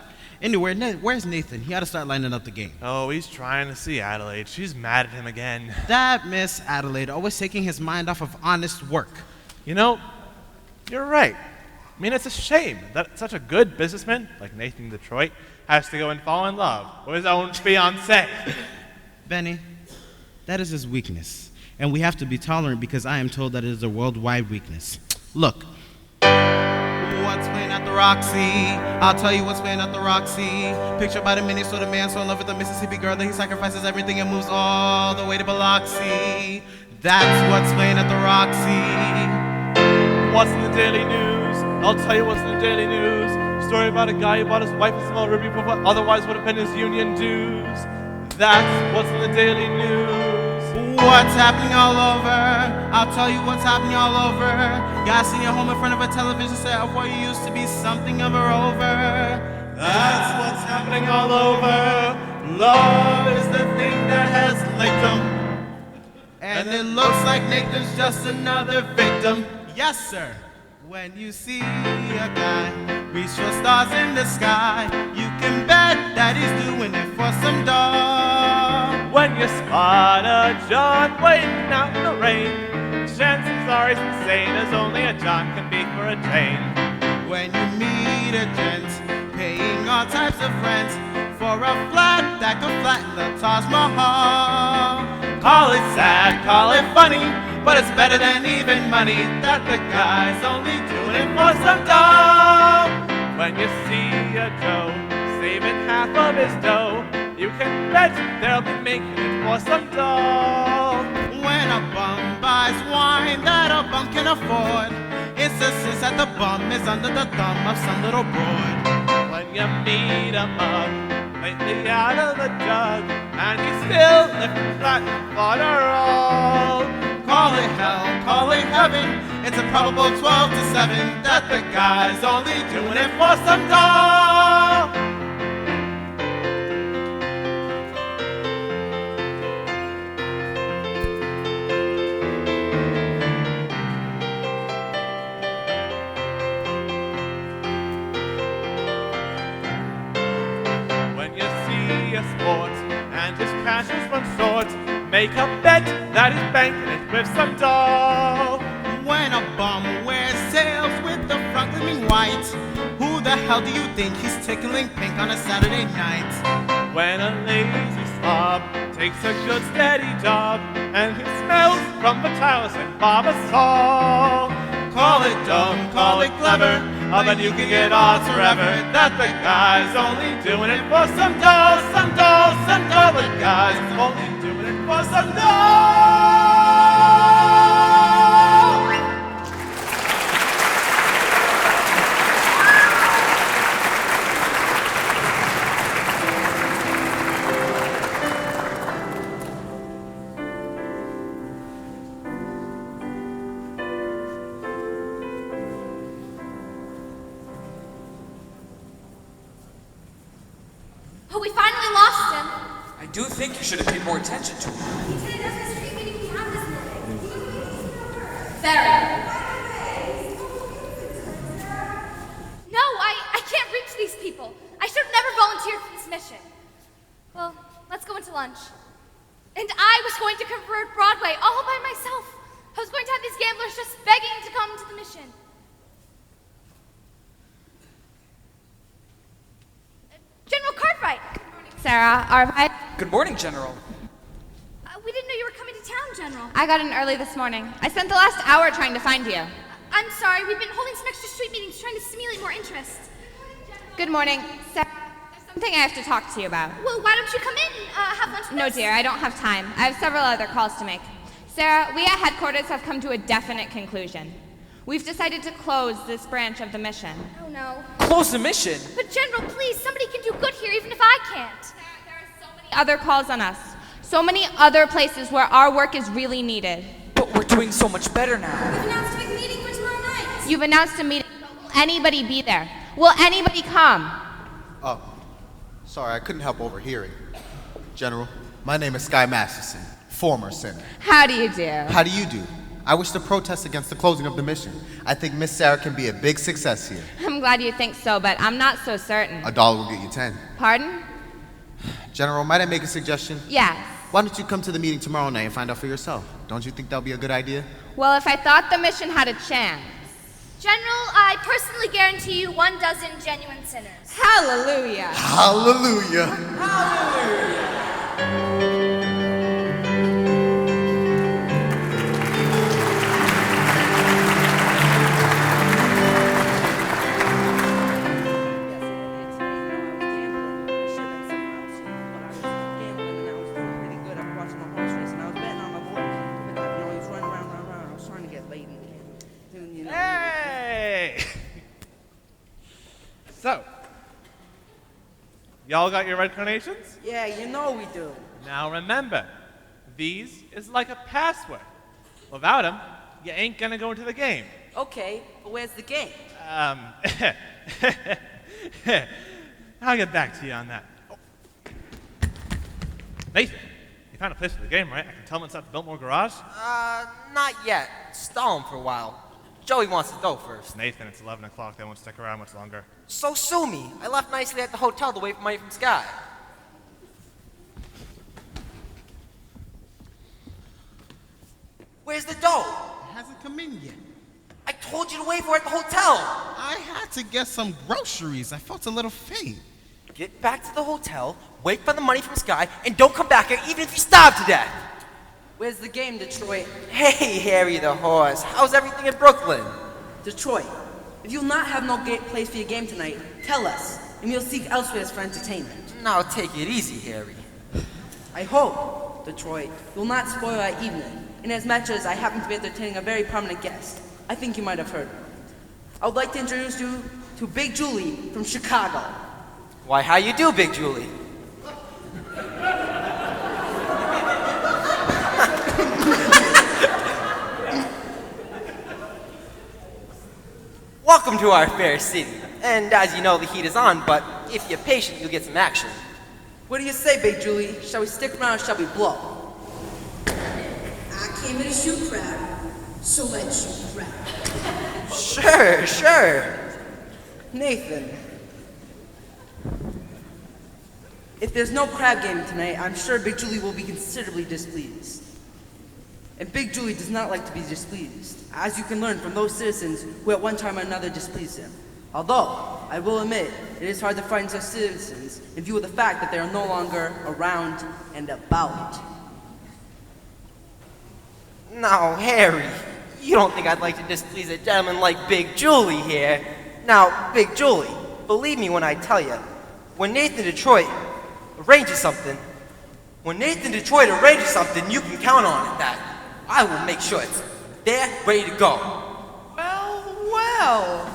Speaker 1: Anyway, where's Nathan? He had to start lining up the game.
Speaker 2: Oh, he's trying to see Adelaide. She's mad at him again.
Speaker 1: That Miss Adelaide always taking his mind off of honest work.
Speaker 2: You know, you're right. I mean, it's a shame that such a good businessman like Nathan Detroit has to go and fall in love with his own fiancée.
Speaker 1: Benny, That is his weakness. And we have to be tolerant because I am told that it is a worldwide weakness. Look. What's playing at the Roxy? I'll tell you what's playing at the Roxy. Pictured by the Minnesota man so in love with a Mississippi girl that he sacrifices everything and moves all the way to Biloxi. That's what's playing at the Roxy.
Speaker 2: What's in the daily news? I'll tell you what's in the daily news. Story about a guy who bought his wife a small ruby for what otherwise would have been his union dues. That's what's in the daily news.
Speaker 1: What's happening all over? I'll tell you what's happening all over. Guys sitting at home in front of a television set of what you used to be something of a rover.
Speaker 2: That's what's happening all over. Love is the thing that has licked them.
Speaker 1: And it looks like Nathan's just another victim. Yes, sir. When you see a guy reach for stars in the sky, you can bet that he's doing it for some dough.
Speaker 2: When you spot a John waiting out in the rain, chances are he's insane as only a John can be for a Jane.
Speaker 1: When you meet a gent paying all types of rent for a flat that could flatten the Taj Mahal,
Speaker 2: call it sad, call it funny, but it's better than even money that the guy's only doing it for some dough. When you see a Joe saving half of his dough, you can bet they'll be making it for some dough.
Speaker 1: When a bum buys wine that a bum can afford, it's a sense that the bum is under the thumb of some little broad.
Speaker 2: When you meet a mug lately out of the jug, and he's still lifting flat water all,
Speaker 1: call it hell, call it heaven, it's a probable 12 to 7 that the guy's only doing it for some dough.
Speaker 2: Sport, and his cash is run short, make a bet that he's banking it with some dough.
Speaker 1: When a bum wears sails with the front gleaming white, who the hell do you think he's tickling pink on a Saturday night?
Speaker 2: When a lazy slob takes a good steady job, and he smells from the towels and Barbasol,
Speaker 1: call it dumb, call it clever,
Speaker 2: but you can get odds forever that the guy's only doing it for some dough, some dough, some dough. The guy's only doing it for some dough.
Speaker 3: Oh, we finally lost him.
Speaker 8: I do think you should have paid more attention to him.
Speaker 3: He said it doesn't street meeting we have this morning. Very. No, I can't reach these people. I should have never volunteered for this mission. Well, let's go into lunch. And I was going to convert Broadway all by myself. I was going to have these gamblers just begging to come to the mission. General Cartwright! Good morning,
Speaker 12: Sarah, Arvide.
Speaker 8: Good morning, General.
Speaker 3: We didn't know you were coming to town, General.
Speaker 12: I got in early this morning. I spent the last hour trying to find you.
Speaker 3: I'm sorry, we've been holding some extra street meetings trying to stimulate more interest.
Speaker 12: Good morning. Sarah, there's something I have to talk to you about.
Speaker 3: Well, why don't you come in, have lunch with
Speaker 12: No,
Speaker 3: us?
Speaker 12: dear, I don't have time. I have several other calls to make. Sarah, we at headquarters have come to a definite conclusion. We've decided to close this branch of the mission.
Speaker 3: Oh, no.
Speaker 8: Close the mission?
Speaker 3: But, General, please, somebody can do good here, even if I can't.
Speaker 12: Sarah, there are so many other calls on us. So many other places where our work is really needed.
Speaker 8: But we're doing so much better now.
Speaker 3: We've announced a big meeting for tomorrow night.
Speaker 12: You've announced a meeting. Will anybody be there? Will anybody come?
Speaker 7: Oh, sorry, I couldn't help overhearing. General, my name is Sky Masterson, former senator.
Speaker 12: How do you do?
Speaker 7: How do you do? I wish to protest against the closing of the mission. I think Miss Sarah can be a big success here.
Speaker 12: I'm glad you think so, but I'm not so certain.
Speaker 7: $1 will get you 10.
Speaker 12: Pardon?
Speaker 7: General, might I make a suggestion?
Speaker 12: Yes.
Speaker 7: Why don't you come to the meeting tomorrow night and find out for yourself? Don't you think that'll be a good idea?
Speaker 12: Well, if I thought the mission had a chance.
Speaker 3: General, I personally guarantee you 12 genuine sinners.
Speaker 12: Hallelujah.
Speaker 7: Hallelujah.
Speaker 8: Hallelujah.
Speaker 2: Y'all got your red carnations?
Speaker 4: Yeah, you know we do.
Speaker 2: Now remember, these is like a password. Without them, you ain't gonna go into the game.
Speaker 4: Okay, but where's the game?
Speaker 2: I'll get back to you on that. Oh. Nathan, you found a place for the game, right? I can tell him inside the Biltmore garage?
Speaker 10: Not yet. Stall him for a while. Joey wants to go first.
Speaker 2: Nathan, it's 11 o'clock. They won't stick around much longer.
Speaker 10: So sue me. I left nicely at the hotel to wait for money from Sky. Where's the dough?
Speaker 1: It hasn't come in yet.
Speaker 10: I told you to wait for it at the hotel.
Speaker 1: I had to get some groceries. I felt a little faint.
Speaker 10: Get back to the hotel, wait for the money from Sky, and don't come back here even if you starve to death.
Speaker 4: Where's the game, Detroit?
Speaker 10: Hey, Harry the horse. How's everything in Brooklyn?
Speaker 4: Detroit, if you'll not have no place for your game tonight, tell us, and we'll seek elsewhere for entertainment.
Speaker 10: Now take it easy, Harry.
Speaker 4: I hope, Detroit, you'll not spoil our evening, inasmuch as I happen to be entertaining a very prominent guest. I think you might have heard of him. I would like to introduce you to Big Julie from Chicago.
Speaker 10: Why, how you do, Big Julie? Welcome to our fair city. And as you know, the heat is on, but if you're patient, you'll get some action.
Speaker 4: What do you say, Big Julie? Shall we stick around or shall we blow?
Speaker 13: I came here to shoot crab, so let's shoot crab.
Speaker 10: Sure.
Speaker 4: Nathan, if there's no crab game tonight, I'm sure Big Julie will be considerably displeased. And Big Julie does not like to be displeased, as you can learn from those citizens who at one time or another displeased him. Although, I will admit, it is hard to find such citizens in view of the fact that they are no longer around and about.
Speaker 10: Now, Harry, you don't think I'd like to displease a gentleman like Big Julie here. Now, Big Julie, believe me when I tell you, when Nathan Detroit arranges something, you can count on it that I will make sure it's there, ready to go.
Speaker 5: Well.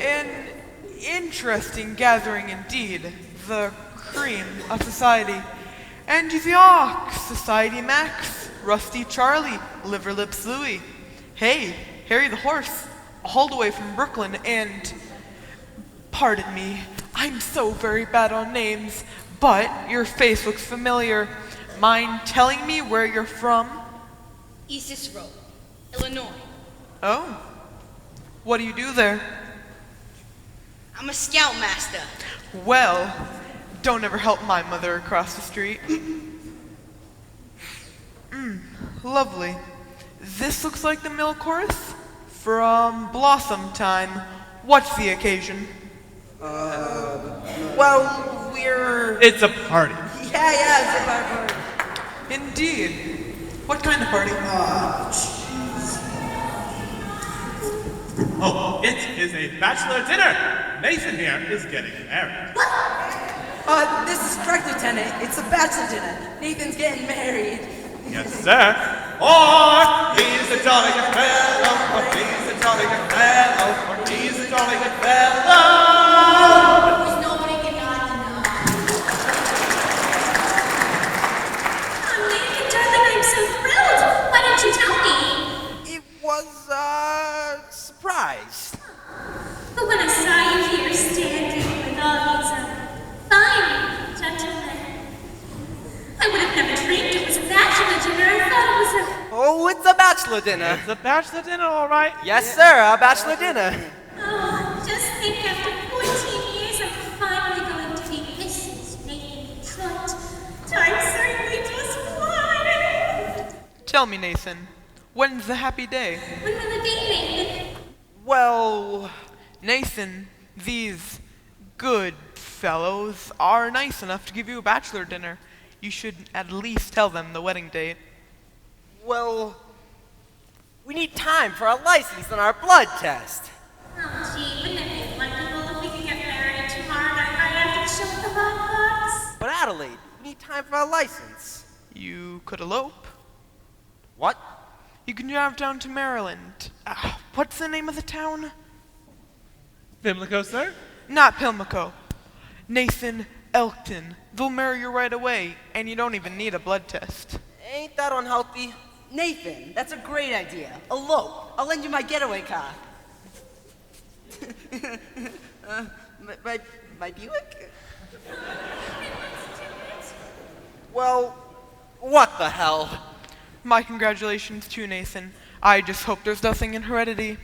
Speaker 5: An interesting gathering indeed. The cream of society. Angie the Ox, Society Max, Rusty Charlie, Liver Lips Louie. Hey, Harry the Horse, all the way from Brooklyn, and pardon me, I'm so very bad on names, but your face looks familiar. Mind telling me where you're from?
Speaker 13: East Cicero, Illinois.
Speaker 5: Oh, what do you do there?
Speaker 13: I'm a scoutmaster.
Speaker 5: Well, don't ever help my mother across the street. Lovely. This looks like the mill chorus from Blossom Time. What's the occasion?
Speaker 10: Well, we're...
Speaker 2: It's a party.
Speaker 4: Yeah, it's a party.
Speaker 5: Indeed. What kind of party?
Speaker 2: Oh, it is a bachelor dinner. Nathan here is getting married.
Speaker 4: This is correct, Lieutenant. It's a bachelor dinner. Nathan's getting married.
Speaker 2: Yes, sir. Or he's a jolly good fellow. Or he's a jolly good fellow. Or he's a jolly good fellow.
Speaker 13: There's nobody can not deny. Oh, Nathan, darling, I'm so thrilled. Why didn't you tell me?
Speaker 10: It was a surprise.
Speaker 13: But when I saw you here standing with all these fine gentlemen, I would have never dreamed it was a bachelor dinner. I thought it was a...
Speaker 10: Oh, it's a bachelor dinner.
Speaker 2: It's a bachelor dinner, all right.
Speaker 10: Yes, sir, a bachelor dinner.
Speaker 13: Oh, just think, after 14 years, I'm finally going to be Mrs. Nathan Detroit. Time certainly just flies.
Speaker 5: Tell me, Nathan, when's the happy day?
Speaker 13: When will it be, Nathan?
Speaker 10: Well,
Speaker 5: Nathan, these good fellows are nice enough to give you a bachelor dinner. You should at least tell them the wedding date.
Speaker 10: well, we need time for our license and our blood test.
Speaker 13: Oh, gee, wouldn't it be wonderful if we could get married tomorrow night right after the show at the hot box?
Speaker 10: But Adelaide, we need time for our license.
Speaker 5: You could elope.
Speaker 10: What?
Speaker 5: You can drive down to Maryland. What's the name of the town?
Speaker 2: Pimlico, sir?
Speaker 5: Not Pimlico. Nathan Elkton. They'll marry you right away, and you don't even need a blood test.
Speaker 10: Ain't that unhealthy?
Speaker 4: Nathan, that's a great idea. Elope. I'll lend you my getaway car. my Buick?
Speaker 10: Well, what the hell?
Speaker 5: My congratulations to you, Nathan. I just hope there's nothing in heredity.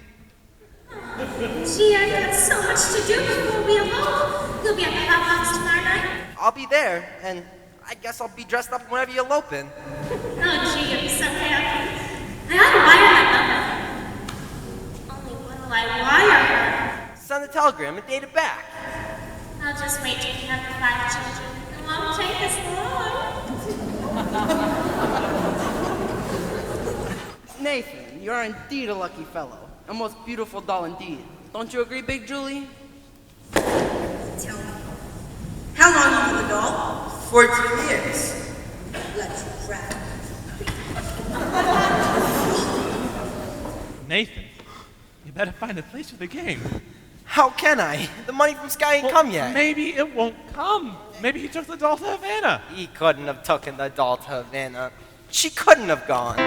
Speaker 13: Gee, I've got so much to do before we elope. You'll be at the hot box tomorrow night?
Speaker 10: I'll be there, and I guess I'll be dressed up whenever you elope in.
Speaker 13: Oh, gee, you'll be so happy. I ought to wire my mother. Only what'll I wire her?
Speaker 10: Send a telegram and date it back.
Speaker 13: I'll just wait till you have the 5 children. It won't take us long.
Speaker 4: Nathan, you're indeed a lucky fellow. A most beautiful doll indeed. Don't you agree, Big Julie?
Speaker 6: Tell me, how long have you been a doll?
Speaker 10: 14 years.
Speaker 6: Let's crack.
Speaker 2: Nathan, you better find a place for the game.
Speaker 10: How can I? The money from Sky ain't come yet.
Speaker 2: Maybe it won't come. Maybe he took the doll to Havana.
Speaker 10: He couldn't have taken the doll to Havana. She couldn't have gone.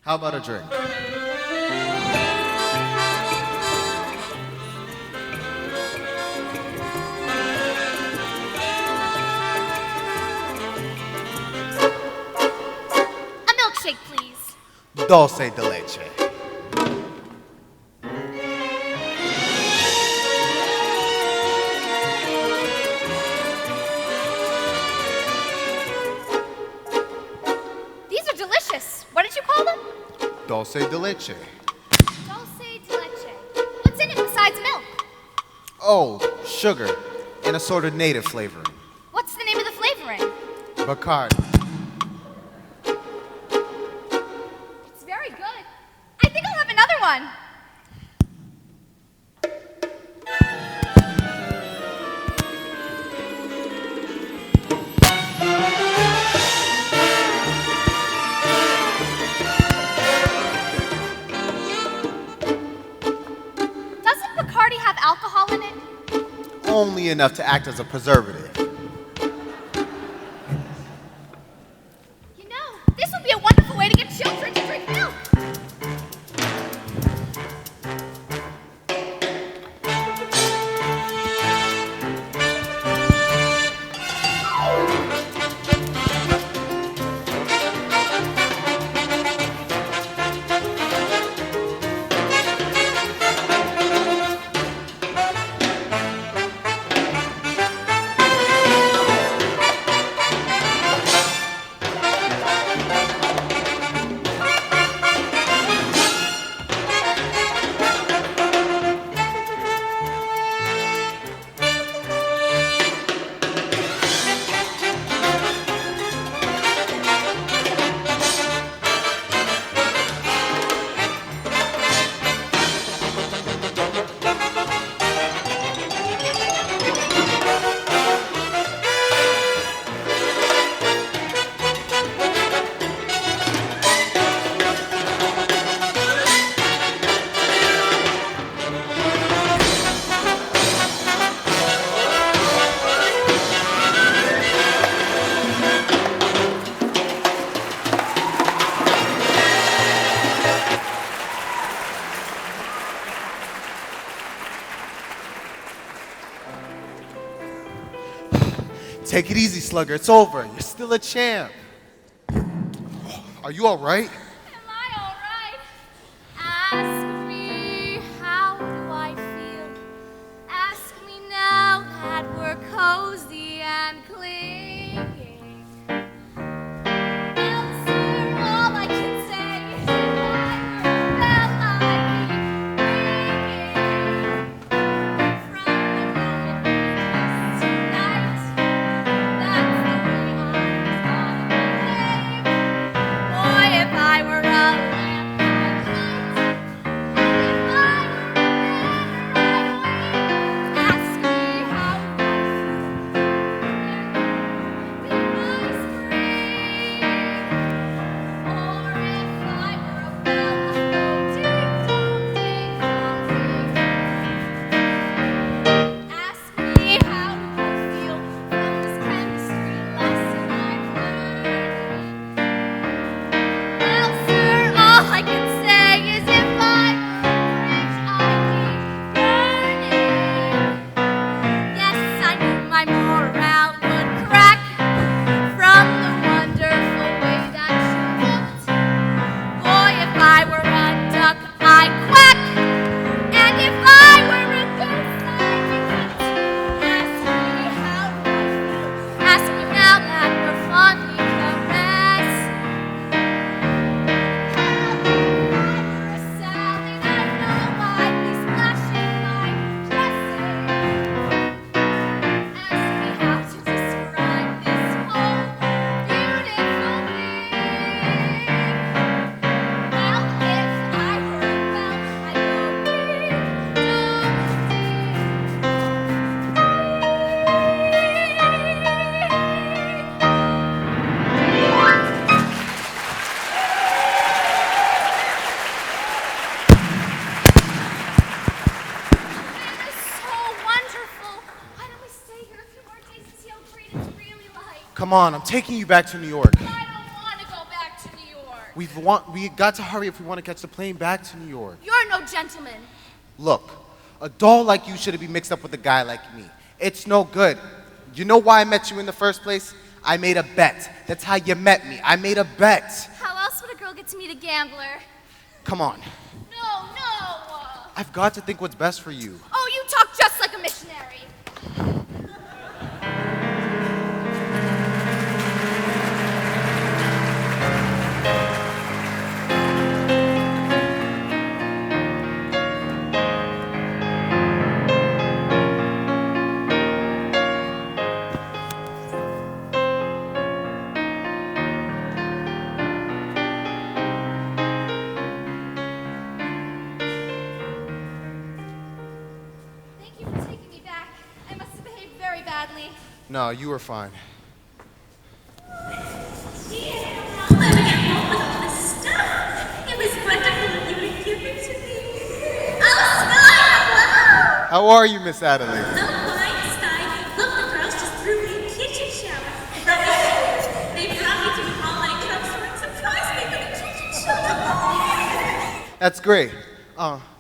Speaker 7: How about a drink?
Speaker 3: A milkshake, please.
Speaker 7: Dulce de leche.
Speaker 3: These are delicious. What did you call them?
Speaker 7: Dulce de leche.
Speaker 3: Dulce de leche. What's in it besides milk?
Speaker 7: Oh, sugar and assorted native flavoring.
Speaker 3: What's the name of the flavoring?
Speaker 7: Bacardi.
Speaker 3: It's very good. I think I'll have another one. Doesn't Bacardi have alcohol in it?
Speaker 7: Only enough to act as a preservative.
Speaker 3: You know, this would be a wonderful way to get children to drink milk.
Speaker 7: Take it easy, Slugger. It's over. You're still a champ. Are you all right?
Speaker 3: Am I all right? Ask me, how do I feel? Ask me now that we're cozy and clinging. Answer, all I can say is if I were a bell, I'd be ringing. From the moment we kissed tonight, that's the way I was gonna behave. Boy, if I were a lamp, I'd light. And if I were a river, I'd wing. Ask me how do I feel? Be my spring. Or if I were a bell, I'd go ding dong, ding dong, ding. Ask me how do I feel from this chemistry lesson I'm learning. Well, sir, all I can say is if I were a bridge, I'd be burning. Yes, I knew my morale would crack from the wonderful way that you looked. Boy, if I were a duck, I'd quack. And if I were a goose, I'd be hooked. Ask me how do I feel? Ask me now that we're fondly caressed. If I were a salad, I know I'd be splashing my dressing. Ask me how to describe this whole beautiful thing. Well, if I were a bell, I'd go ding dong, It is so wonderful. Why don't we stay here a few more days and see how great it's really like?
Speaker 7: Come on, I'm taking you back to New York.
Speaker 3: I don't want to go back to New York.
Speaker 7: We got to hurry if we want to catch the plane back to New York.
Speaker 3: You're no gentleman.
Speaker 7: Look, a doll like you shouldn't be mixed up with a guy like me. It's no good. You know why I met you in the first place? I made a bet. That's how you met me. I made a bet.
Speaker 3: How else would a girl get to meet a gambler?
Speaker 7: Come on.
Speaker 3: No, no.
Speaker 7: I've got to think what's best for you.
Speaker 3: Oh, you talk just like a missionary. Thank you for taking me back. I must have behaved very badly.
Speaker 7: No, you were fine.
Speaker 13: Yeah, I'll never get home with all this stuff. It was wonderful of you to give it to me. Oh, Sky, hello!
Speaker 7: How are you, Miss Adelaide?
Speaker 13: Oh, fine, Sky. Look, the girls just threw me a kitchen shower. They brought me to the all-night club so it surprised me with a kitchen shower.
Speaker 7: That's great.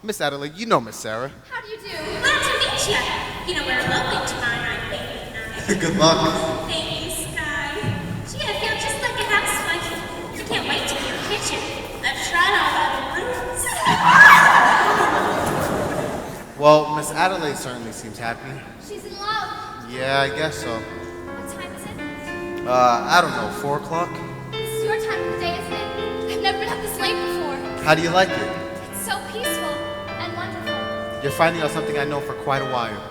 Speaker 7: Miss Adelaide, you know Miss Sarah.
Speaker 3: How do you do?
Speaker 13: Glad to meet you. You know, we're eloping tomorrow night, late night.
Speaker 7: Good luck.
Speaker 13: Thank you, Sky. Gee, I feel just like a housewife. I can't wait to be in the kitchen. I've tried all the rooms.
Speaker 7: Well, Miss Adelaide certainly seems happy.
Speaker 3: She's in love.
Speaker 7: Yeah, I guess so.
Speaker 3: What time is it?
Speaker 7: I don't know, 4 o'clock?
Speaker 3: This is your time of the day, isn't it? I've never been up this late before.
Speaker 7: How do you like it?
Speaker 3: It's so peaceful and wonderful.
Speaker 7: You're finding out something I know for quite a while.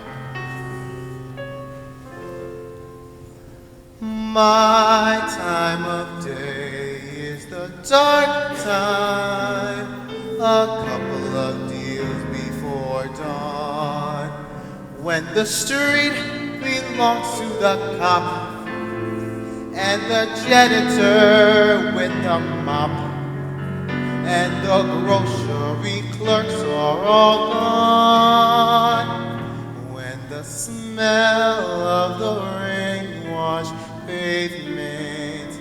Speaker 7: My time of day is the dark time, a couple of deals before dawn, when the street belongs to the cop and the janitor with the mop, and the grocery clerks are all gone, when the smell of the rain-washed pavement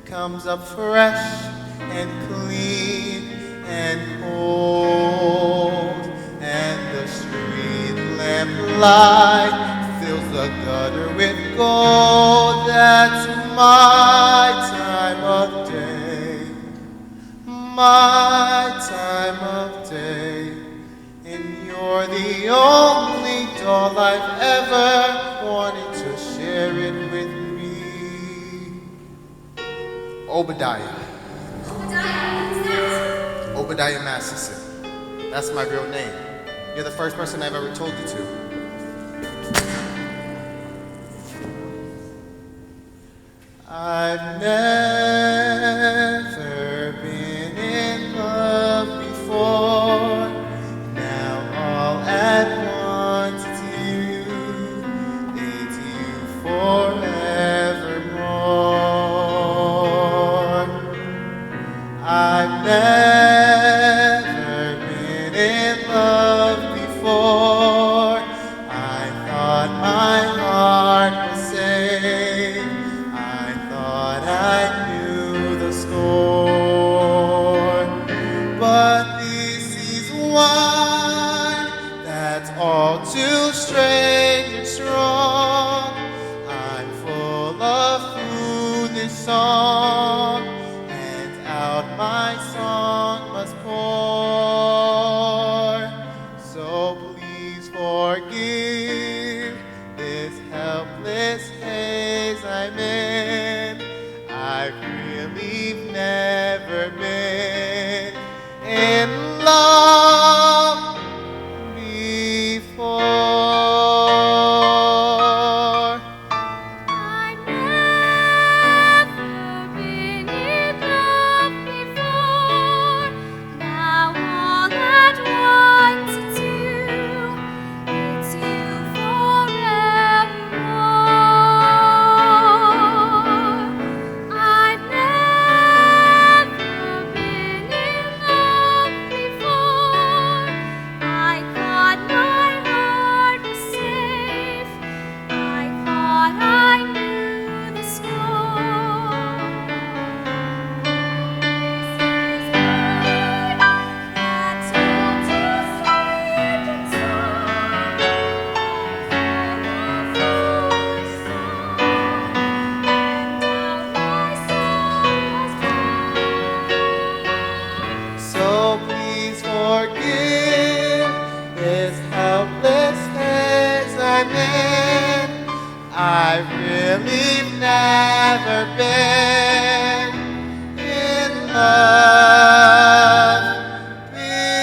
Speaker 7: comes up fresh and clean and cold, and the street lamp light fills the gutter with gold. my time of day, my time of day, and you're the only doll I've ever wanted to share it with me. Obadiah.
Speaker 13: Obadiah, who's that?
Speaker 7: Obadiah Masterson. That's my real name. You're the first person I've ever told you to. I've never been in love before. Now all at once it's you forevermore. I've never been in love before. I thought my heart was safe. I knew the score, but this is one that's all too strange and strong. I'm full of foolish song, and out my song must pour. So please forgive this helpless haze I'm in. I've really never been in love before.
Speaker 3: I've never been in love before. Now all at once it's you forevermore. I've never been in love before. I thought my heart was safe. I thought I knew the score. This is one that's all too strange and strong. Foolish song, and out my song must
Speaker 7: So please forgive this helpless haze I'm in. I've really never been in love before.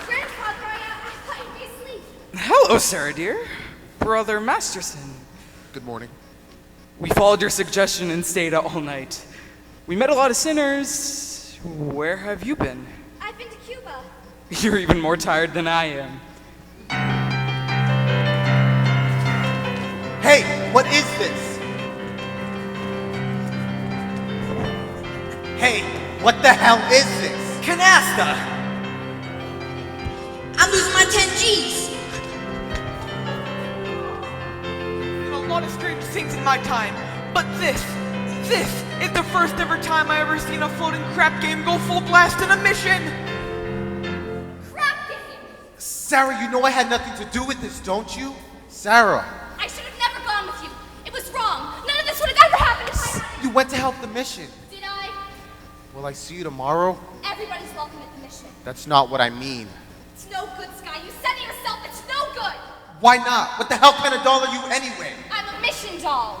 Speaker 12: Grandfather, I thought you'd be asleep.
Speaker 8: Hello, Sarah dear. Brother Masterson.
Speaker 7: Good morning.
Speaker 8: We followed your suggestion and stayed out all night. We met a lot of sinners. Where have you been?
Speaker 12: I've been to Cuba.
Speaker 8: You're even more tired than I am.
Speaker 7: Hey, what is this? Hey, what the hell is this?
Speaker 10: Canasta!
Speaker 6: I'm losing my 10 G's.
Speaker 5: Seen a lot of strange things in my time, but this is the first ever time I ever seen a floating crap game go full blast in a mission.
Speaker 12: Crap game!
Speaker 7: Sarah, you know I had nothing to do with this, don't you? Sarah,
Speaker 12: I should have never gone with you. It was wrong. None of this would have ever happened if I...
Speaker 7: you went to help the mission.
Speaker 12: Did I?
Speaker 7: Will I see you tomorrow?
Speaker 12: Everybody's welcome at the mission.
Speaker 7: That's not what I mean.
Speaker 12: It's no good, Sky. You said it yourself. It's no good.
Speaker 7: Why not? What the hell kind of doll are you anyway?
Speaker 12: I'm a mission doll.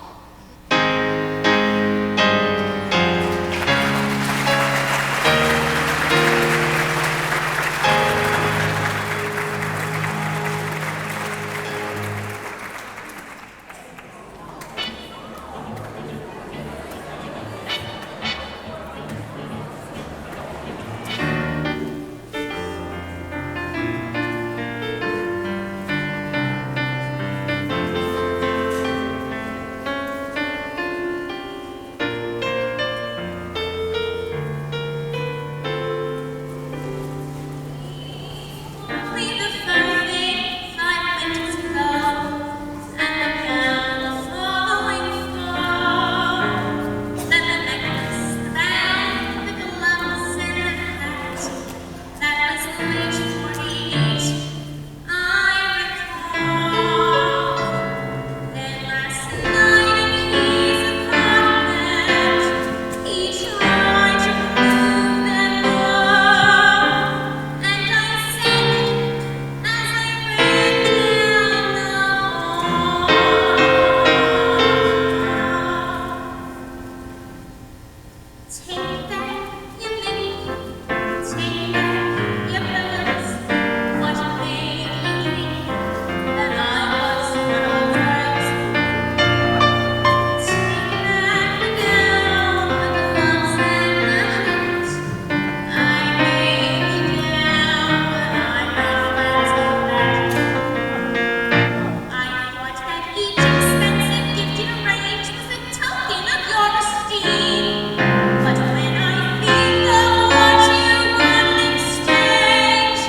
Speaker 13: But when I think of what you got in exchange,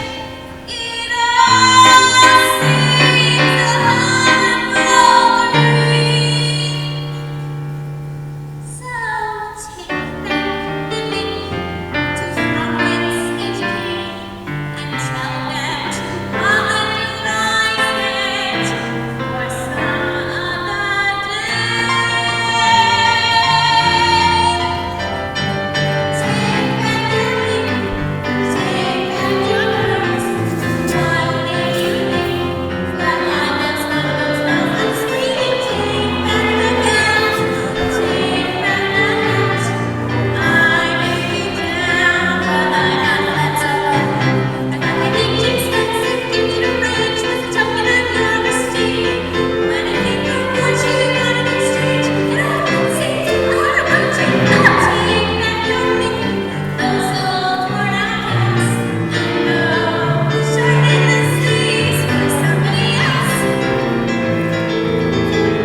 Speaker 13: it all seems a humble dream. So take back the link to from whence it came, and tell them to modernize it for some other day. Take back your link, take back your purse. One day you think that life has got those moments fleeting. Take back the gowns, take back the hats. I may be down, but I have lots of love. I got the expensive gift to arrange with a token of your esteem. When I think of what you got in exchange, it all seems a horrible dream. I'll take back your ring, those old worn-out caps, and go shining the seas for somebody else. Wouldn't you?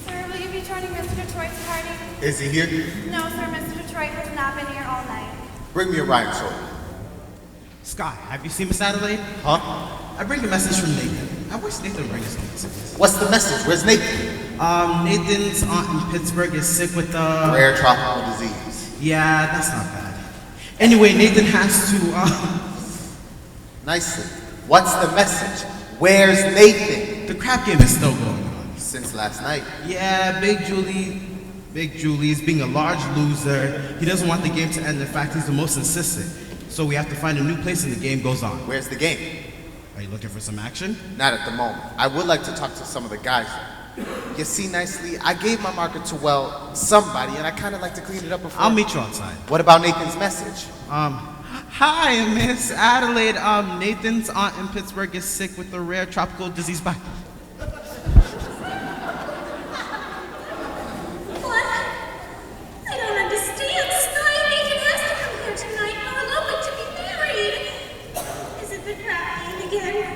Speaker 3: Sir, will you be joining Mr. Detroit's party?
Speaker 7: Is he here?
Speaker 3: No, sir, Mr. Detroit has not been here all night.
Speaker 7: Bring me a rhyme sword.
Speaker 1: Sky, have you seen Miss Adelaide?
Speaker 7: Huh?
Speaker 1: I bring a message from Nathan. I wish Nathan would bring us some messages.
Speaker 7: What's the message? Where's Nathan?
Speaker 1: Nathan's aunt in Pittsburgh is sick with
Speaker 7: Rare tropical disease.
Speaker 1: Yeah, that's not bad. Anyway, Nathan has to,
Speaker 7: Nicely. What's the message? Where's Nathan?
Speaker 1: the crap game is still going on.
Speaker 7: Since last night.
Speaker 1: Yeah, Big Julie's being a large loser. He doesn't want the game to end. In fact, he's the most insistent. So we have to find a new place and the game goes on.
Speaker 7: Where's the game?
Speaker 1: Are you looking for some action?
Speaker 7: Not at the moment. I would like to talk to some of the guys. You see, Nicely, I gave my marker to, well, somebody, and I kind of like to clean it up before.
Speaker 1: I'll meet you outside.
Speaker 7: What about Nathan's message?
Speaker 1: Hi, Miss Adelaide. Nathan's aunt in Pittsburgh is sick with a rare tropical disease. Bye.
Speaker 13: What? I don't understand. Sky Nathan has to come here tonight. We're eloping to be married. Is it the crap game again?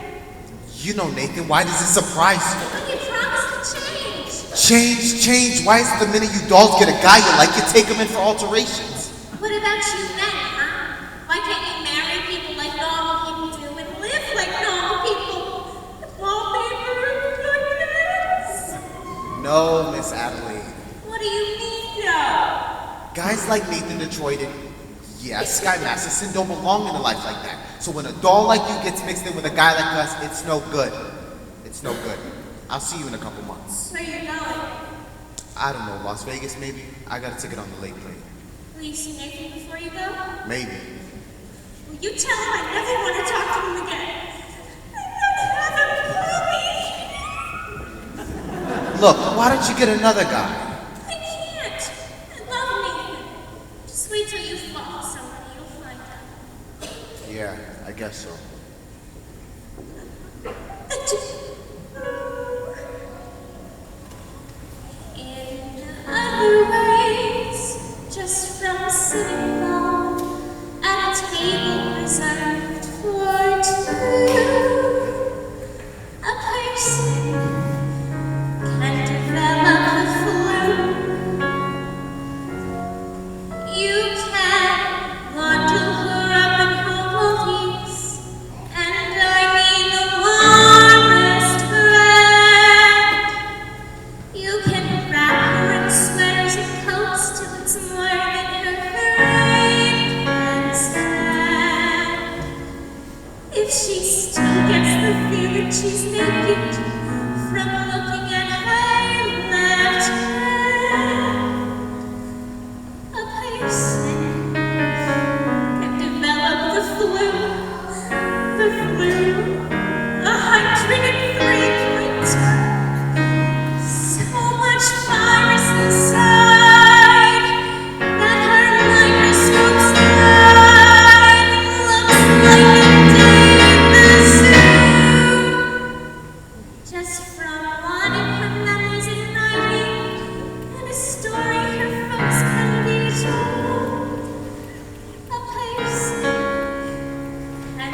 Speaker 7: You know, Nathan, why does it surprise you?
Speaker 13: But you promised to change.
Speaker 7: Change? Why is it the minute you dolls get a guy you like, you take him in for alterations?
Speaker 13: What about you men, huh? Why can't you marry people like normal people do and live like normal people? With wallpaper and goodness?
Speaker 7: No, Miss Adelaide.
Speaker 13: What do you mean, no?
Speaker 7: Guys like Nathan Detroit and, Sky Masterson don't belong in a life like that. So when a doll like you gets mixed in with a guy like us, it's no good. It's no good. I'll see you in a couple months.
Speaker 13: Where you going?
Speaker 7: I don't know, Las Vegas maybe? I got a ticket on the late plane.
Speaker 13: Will you see Nathan before you go?
Speaker 7: Maybe.
Speaker 13: Will you tell him I never want to talk to him again?
Speaker 7: Look, why don't you get another guy?
Speaker 13: I can't. I love Nathan. Just wait till you fall for somebody, you'll find out.
Speaker 7: Yeah, I guess so.
Speaker 13: In other ways, just from sitting alone at a table reserved for two, a person can develop the flu. You can wander she's naked from looking at her left hand. A person can develop the flu, 103.2. So much virus inside that her microscope's eye looks like a day in the zoo. Just from one of her memories igniting, and a story her folks can be told. A person and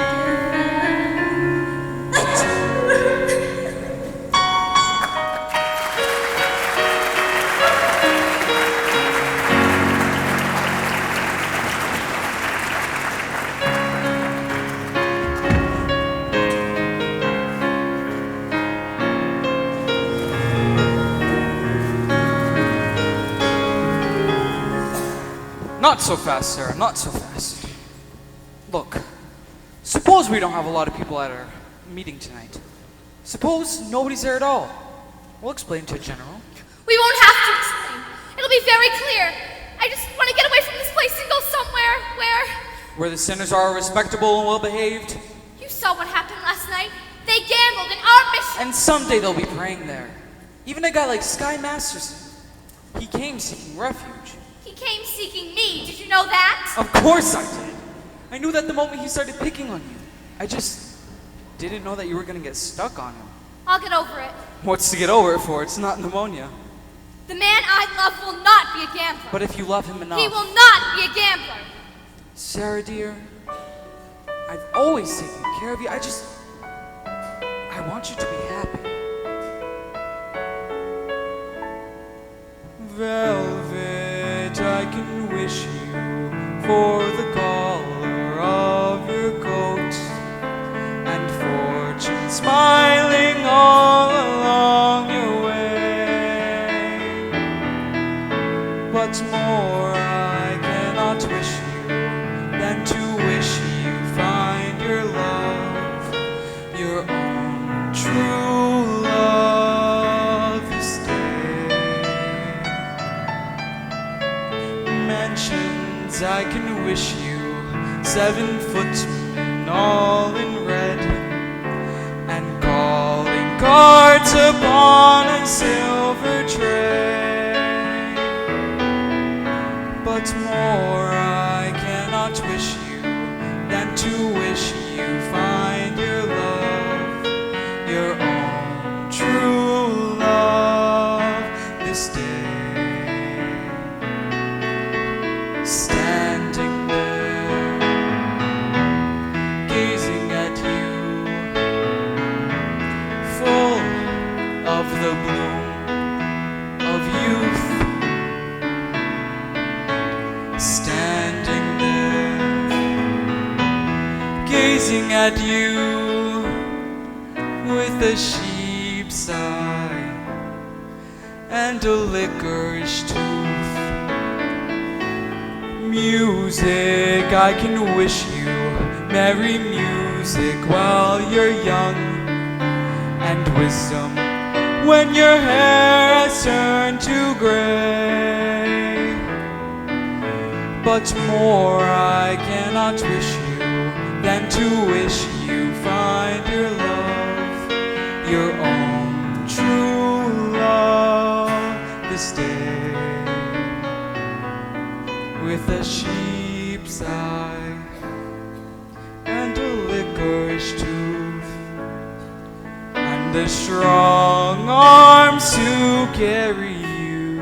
Speaker 8: Not so fast, Sarah, not so fast. Look, suppose we don't have a lot of people at our meeting tonight. Suppose nobody's there at all. We'll explain to General.
Speaker 3: We won't have to explain. It'll be very clear. I just want to get away from this place and go somewhere
Speaker 8: Where the sinners are respectable and well-behaved.
Speaker 3: You saw what happened last night. They gambled in our mission.
Speaker 8: And someday they'll be praying there. Even a guy like Sky Masterson. He came seeking refuge.
Speaker 3: He came seeking me. Did you know that?
Speaker 8: Of course I did. I knew that the moment he started picking on you. I just didn't know that you were gonna get stuck on him.
Speaker 3: I'll get over it.
Speaker 8: What's to get over it for? It's not pneumonia.
Speaker 3: The man I love will not be a gambler.
Speaker 8: But if you love him enough.
Speaker 3: He will not be a gambler.
Speaker 8: Sarah, dear, I've always taken care of you. I want you to be happy. Velvet, I can wish you for the color of your coat and fortune smiling all along your way. But more I cannot wish you than to wish you find your love, your own true love this day. Mansions I can wish you, 7 footmen all in red, and calling cards upon a silver tray. But more I cannot wish you than to wish you find your love, your own true love this day. Standing there, gazing at you, full of the bloom of youth. Standing there, gazing at you with a sheep's eye and a licorice tooth. Music, I can wish you merry music while you're young, and wisdom when your hair has turned to gray. But more I cannot wish you than to wish you find your love, your own true love this day. With a sheep's eye and a licorice tooth, and the strong arms to carry you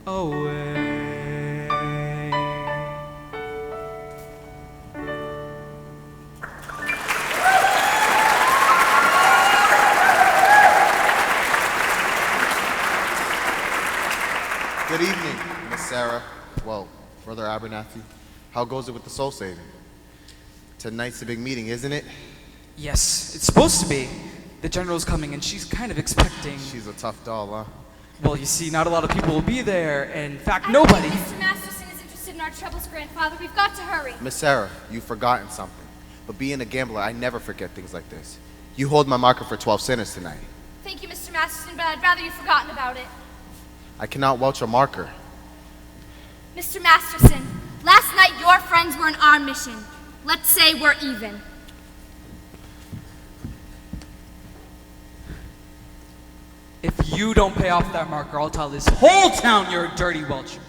Speaker 8: away.
Speaker 7: Good evening, Miss Sarah. Well, Brother Abernathy. How goes it with the soul saving? Tonight's the big meeting, isn't it?
Speaker 8: Yes, it's supposed to be. The General's coming and she's kind of expecting.
Speaker 7: She's a tough doll, huh?
Speaker 8: Well, you see, not a lot of people will be there. In fact,
Speaker 3: I
Speaker 8: nobody.
Speaker 3: don't think Mr. Masterson is interested in our troubles, grandfather. We've got to hurry.
Speaker 7: Miss Sarah, you've forgotten something. But being a gambler, I never forget things like this. You hold my marker for 12 sinners tonight.
Speaker 3: Thank you, Mr. Masterson, but I'd rather you'd forgotten about it.
Speaker 7: I cannot welch a marker.
Speaker 3: Mr. Masterson, last night your friends were on our mission. Let's say we're even.
Speaker 8: If you don't pay off that marker, I'll tell this whole town you're a dirty welcher.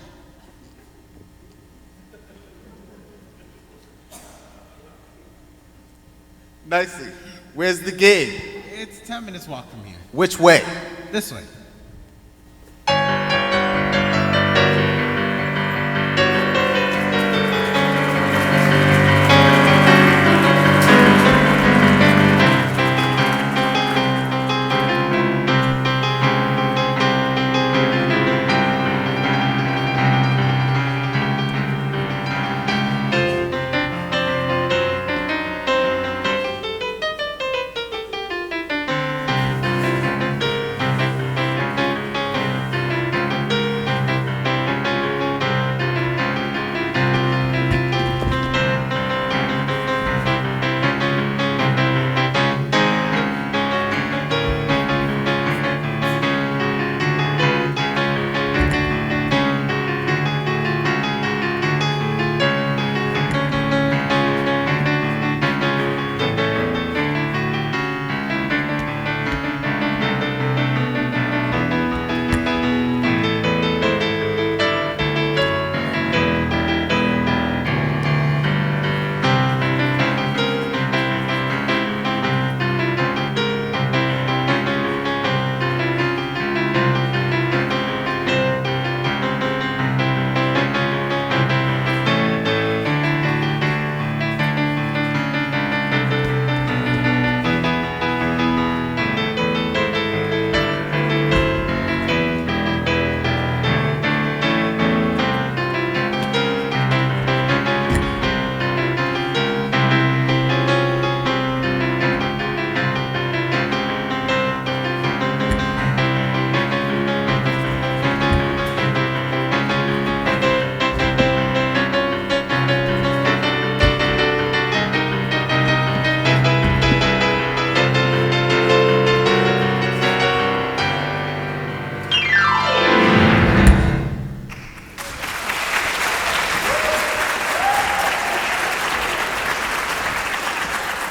Speaker 7: Nicely. Where's the game?
Speaker 1: It's 10 minutes walk from here.
Speaker 7: Which way?
Speaker 1: This way.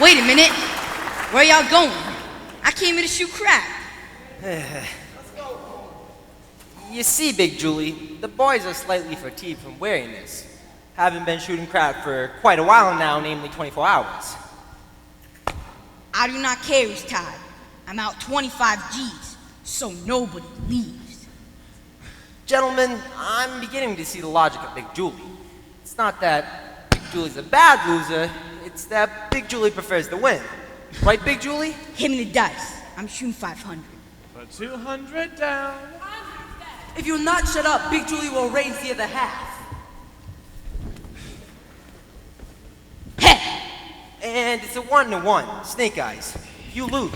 Speaker 14: Wait a minute. Where y'all going? I came here to shoot crap.
Speaker 10: You see, Big Julie, the boys are slightly fatigued from wearing this. Haven't been shooting crap for quite a while now, namely 24 hours.
Speaker 14: I do not carry tide. I'm out 25 G's, so nobody leaves.
Speaker 10: Gentlemen, I'm beginning to see the logic of Big Julie. It's not that Big Julie's a bad loser, it's that Big Julie prefers to win. Right, Big Julie?
Speaker 14: Hit me the dice. I'm shooting 500.
Speaker 2: Put 200 down.
Speaker 4: If you'll not shut up, Big Julie will raise the other half.
Speaker 10: And it's a 1-to-1, snake eyes. You lose.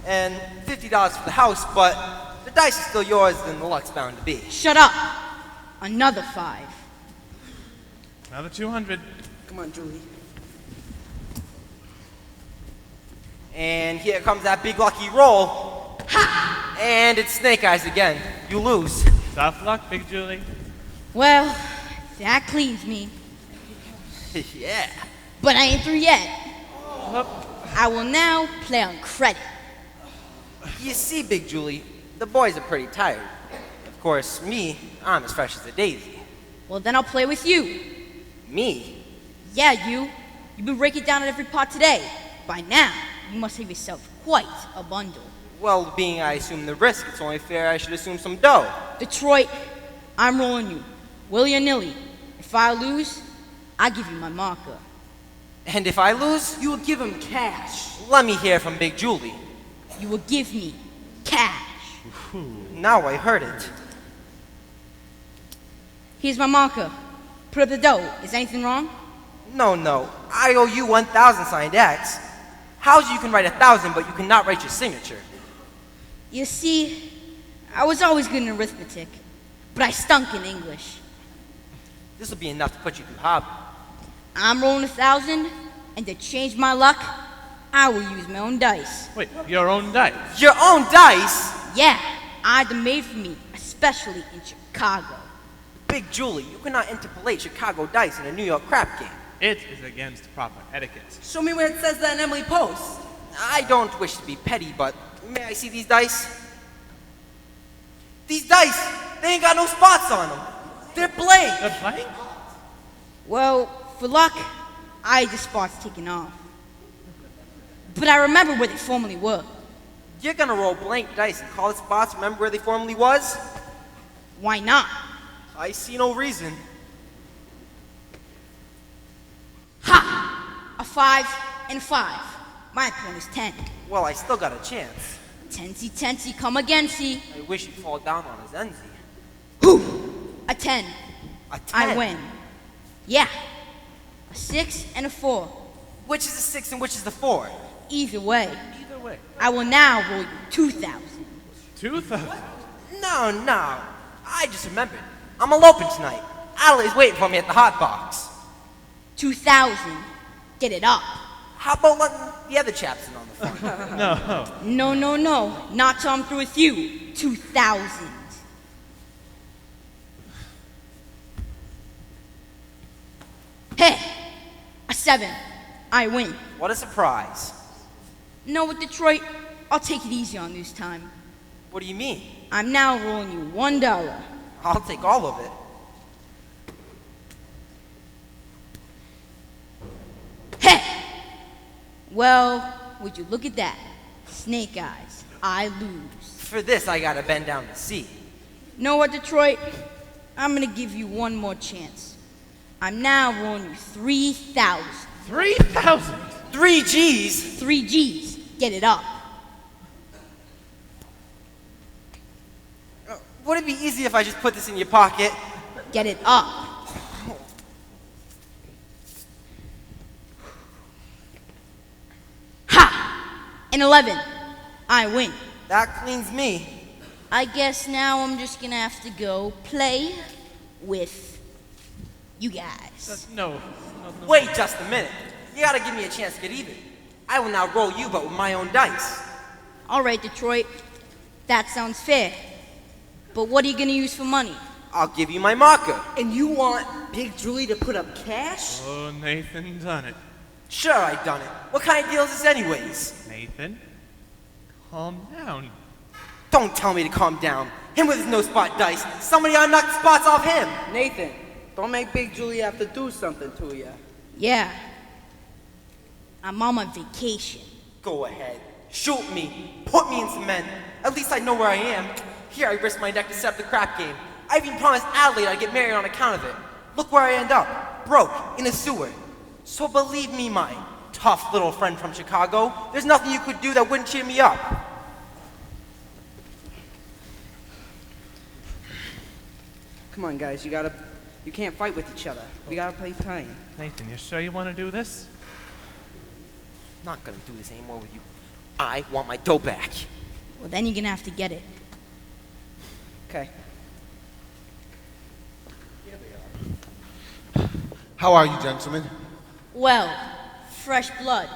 Speaker 10: And $50 for the house, but the dice is still yours and the luck's bound to be.
Speaker 14: Shut up. Another 5.
Speaker 2: Another 200.
Speaker 4: Come on, Julie.
Speaker 10: And here comes that big lucky roll. Ha! And it's snake eyes again. You lose.
Speaker 2: Tough luck, Big Julie.
Speaker 14: Well, that cleans me.
Speaker 10: Yeah.
Speaker 14: But I ain't through yet. I will now play on credit.
Speaker 10: You see, Big Julie, the boys are pretty tired. Of course, me, I'm as fresh as a daisy.
Speaker 14: Well, then I'll play with you.
Speaker 10: Me?
Speaker 14: Yeah, you. You've been raking down at every pot today. By now, you must have yourself quite a bundle.
Speaker 10: Well, being I assume the risk, it's only fair I should assume some dough.
Speaker 14: Detroit, I'm rolling you. Willy or nilly. If I lose, I give you my marker.
Speaker 10: And if I lose?
Speaker 4: You will give him cash.
Speaker 10: Let me hear from Big Julie.
Speaker 14: You will give me cash.
Speaker 10: Now I heard it.
Speaker 14: Here's my marker. Put up the dough. Is anything wrong?
Speaker 10: No. I owe you 1,000 signed X. How's you can write 1,000, but you cannot write your signature?
Speaker 14: You see, I was always good in arithmetic, but I stunk in English.
Speaker 10: This will be enough to put you through Harvard.
Speaker 14: I'm rolling 1,000, and to change my luck, I will use my own dice.
Speaker 2: Wait, your own dice?
Speaker 10: Your own dice?
Speaker 14: Yeah, I had them made for me, especially in Chicago.
Speaker 10: Big Julie, you cannot interpolate Chicago dice in a New York crap game.
Speaker 2: It is against proper etiquette.
Speaker 4: Show me where it says that in Emily Post.
Speaker 10: I don't wish to be petty, but may I see these dice? These dice, they ain't got no spots on them. They're blank.
Speaker 2: They're blank?
Speaker 14: Well, for luck, I had the spots taken off. But I remember where they formerly were.
Speaker 10: You're gonna roll blank dice and call it spots, remember where they formerly was?
Speaker 14: Why not?
Speaker 10: I see no reason.
Speaker 14: Ha! A 5 and a 5. My point is 10.
Speaker 10: Well, I still got a chance.
Speaker 14: Tensy, come again, see.
Speaker 10: I wish he'd fall down on his enzy.
Speaker 14: A 10.
Speaker 10: A 10?
Speaker 14: I win. Yeah. A 6 and a 4.
Speaker 10: Which is the 6 and which is the 4?
Speaker 14: Either way.
Speaker 2: Either way.
Speaker 14: I will now roll you 2,000.
Speaker 2: 2,000?
Speaker 10: No. I just remembered. I'm eloping tonight. Adelaide's waiting for me at the hot box.
Speaker 14: 2,000. Get it up.
Speaker 10: How about letting the other chaps in on the fun?
Speaker 2: No.
Speaker 14: No. Not till I'm through with you. 2,000. Hey! A 7. I win.
Speaker 10: What a surprise.
Speaker 14: No, with Detroit, I'll take it easy on this time.
Speaker 10: What do you mean?
Speaker 14: I'm now rolling you $1.
Speaker 10: I'll take all of it.
Speaker 14: Hey! Well, would you look at that? Snake eyes. I lose.
Speaker 10: For this, I gotta bend down to see.
Speaker 14: Know what, Detroit? I'm gonna give you one more chance. I'm now rolling you 3,000.
Speaker 2: 3,000?
Speaker 10: 3 G's?
Speaker 14: 3 G's. Get it up.
Speaker 10: Would it be easy if I just put this in your pocket?
Speaker 14: Get it up. Ha! An 11. I win.
Speaker 10: That cleans me.
Speaker 14: I guess now I'm just gonna have to go play with you guys.
Speaker 2: No.
Speaker 10: Wait just a minute. You gotta give me a chance to get even. I will now roll you, but with my own dice.
Speaker 14: All right, Detroit. That sounds fair. But what are you gonna use for money?
Speaker 10: I'll give you my marker.
Speaker 4: And you want Big Julie to put up cash?
Speaker 2: Oh, Nathan done it.
Speaker 10: Sure, I done it. What kind of deal is this anyways?
Speaker 2: Nathan, calm down.
Speaker 10: Don't tell me to calm down. Him with his no spot dice. Somebody ought to knock the spots off him.
Speaker 4: Nathan, don't make Big Julie have to do something to you.
Speaker 14: Yeah. I'm on my vacation.
Speaker 10: Go ahead. Shoot me. Put me in cement. At least I know where I am. Here I risk my neck to set up the crap game. I even promised Adelaide I'd get married on account of it. Look where I end up. Broke. In a sewer. So believe me, my tough little friend from Chicago, there's nothing you could do that wouldn't cheer me up.
Speaker 4: Come on, guys, you can't fight with each other. We gotta play time.
Speaker 2: Nathan, you sure you want to do this?
Speaker 10: I'm not gonna do this anymore with you. I want my dough back.
Speaker 14: Well, then you're gonna have to get it.
Speaker 4: Okay.
Speaker 7: How are you, gentlemen?
Speaker 14: Well, fresh blood.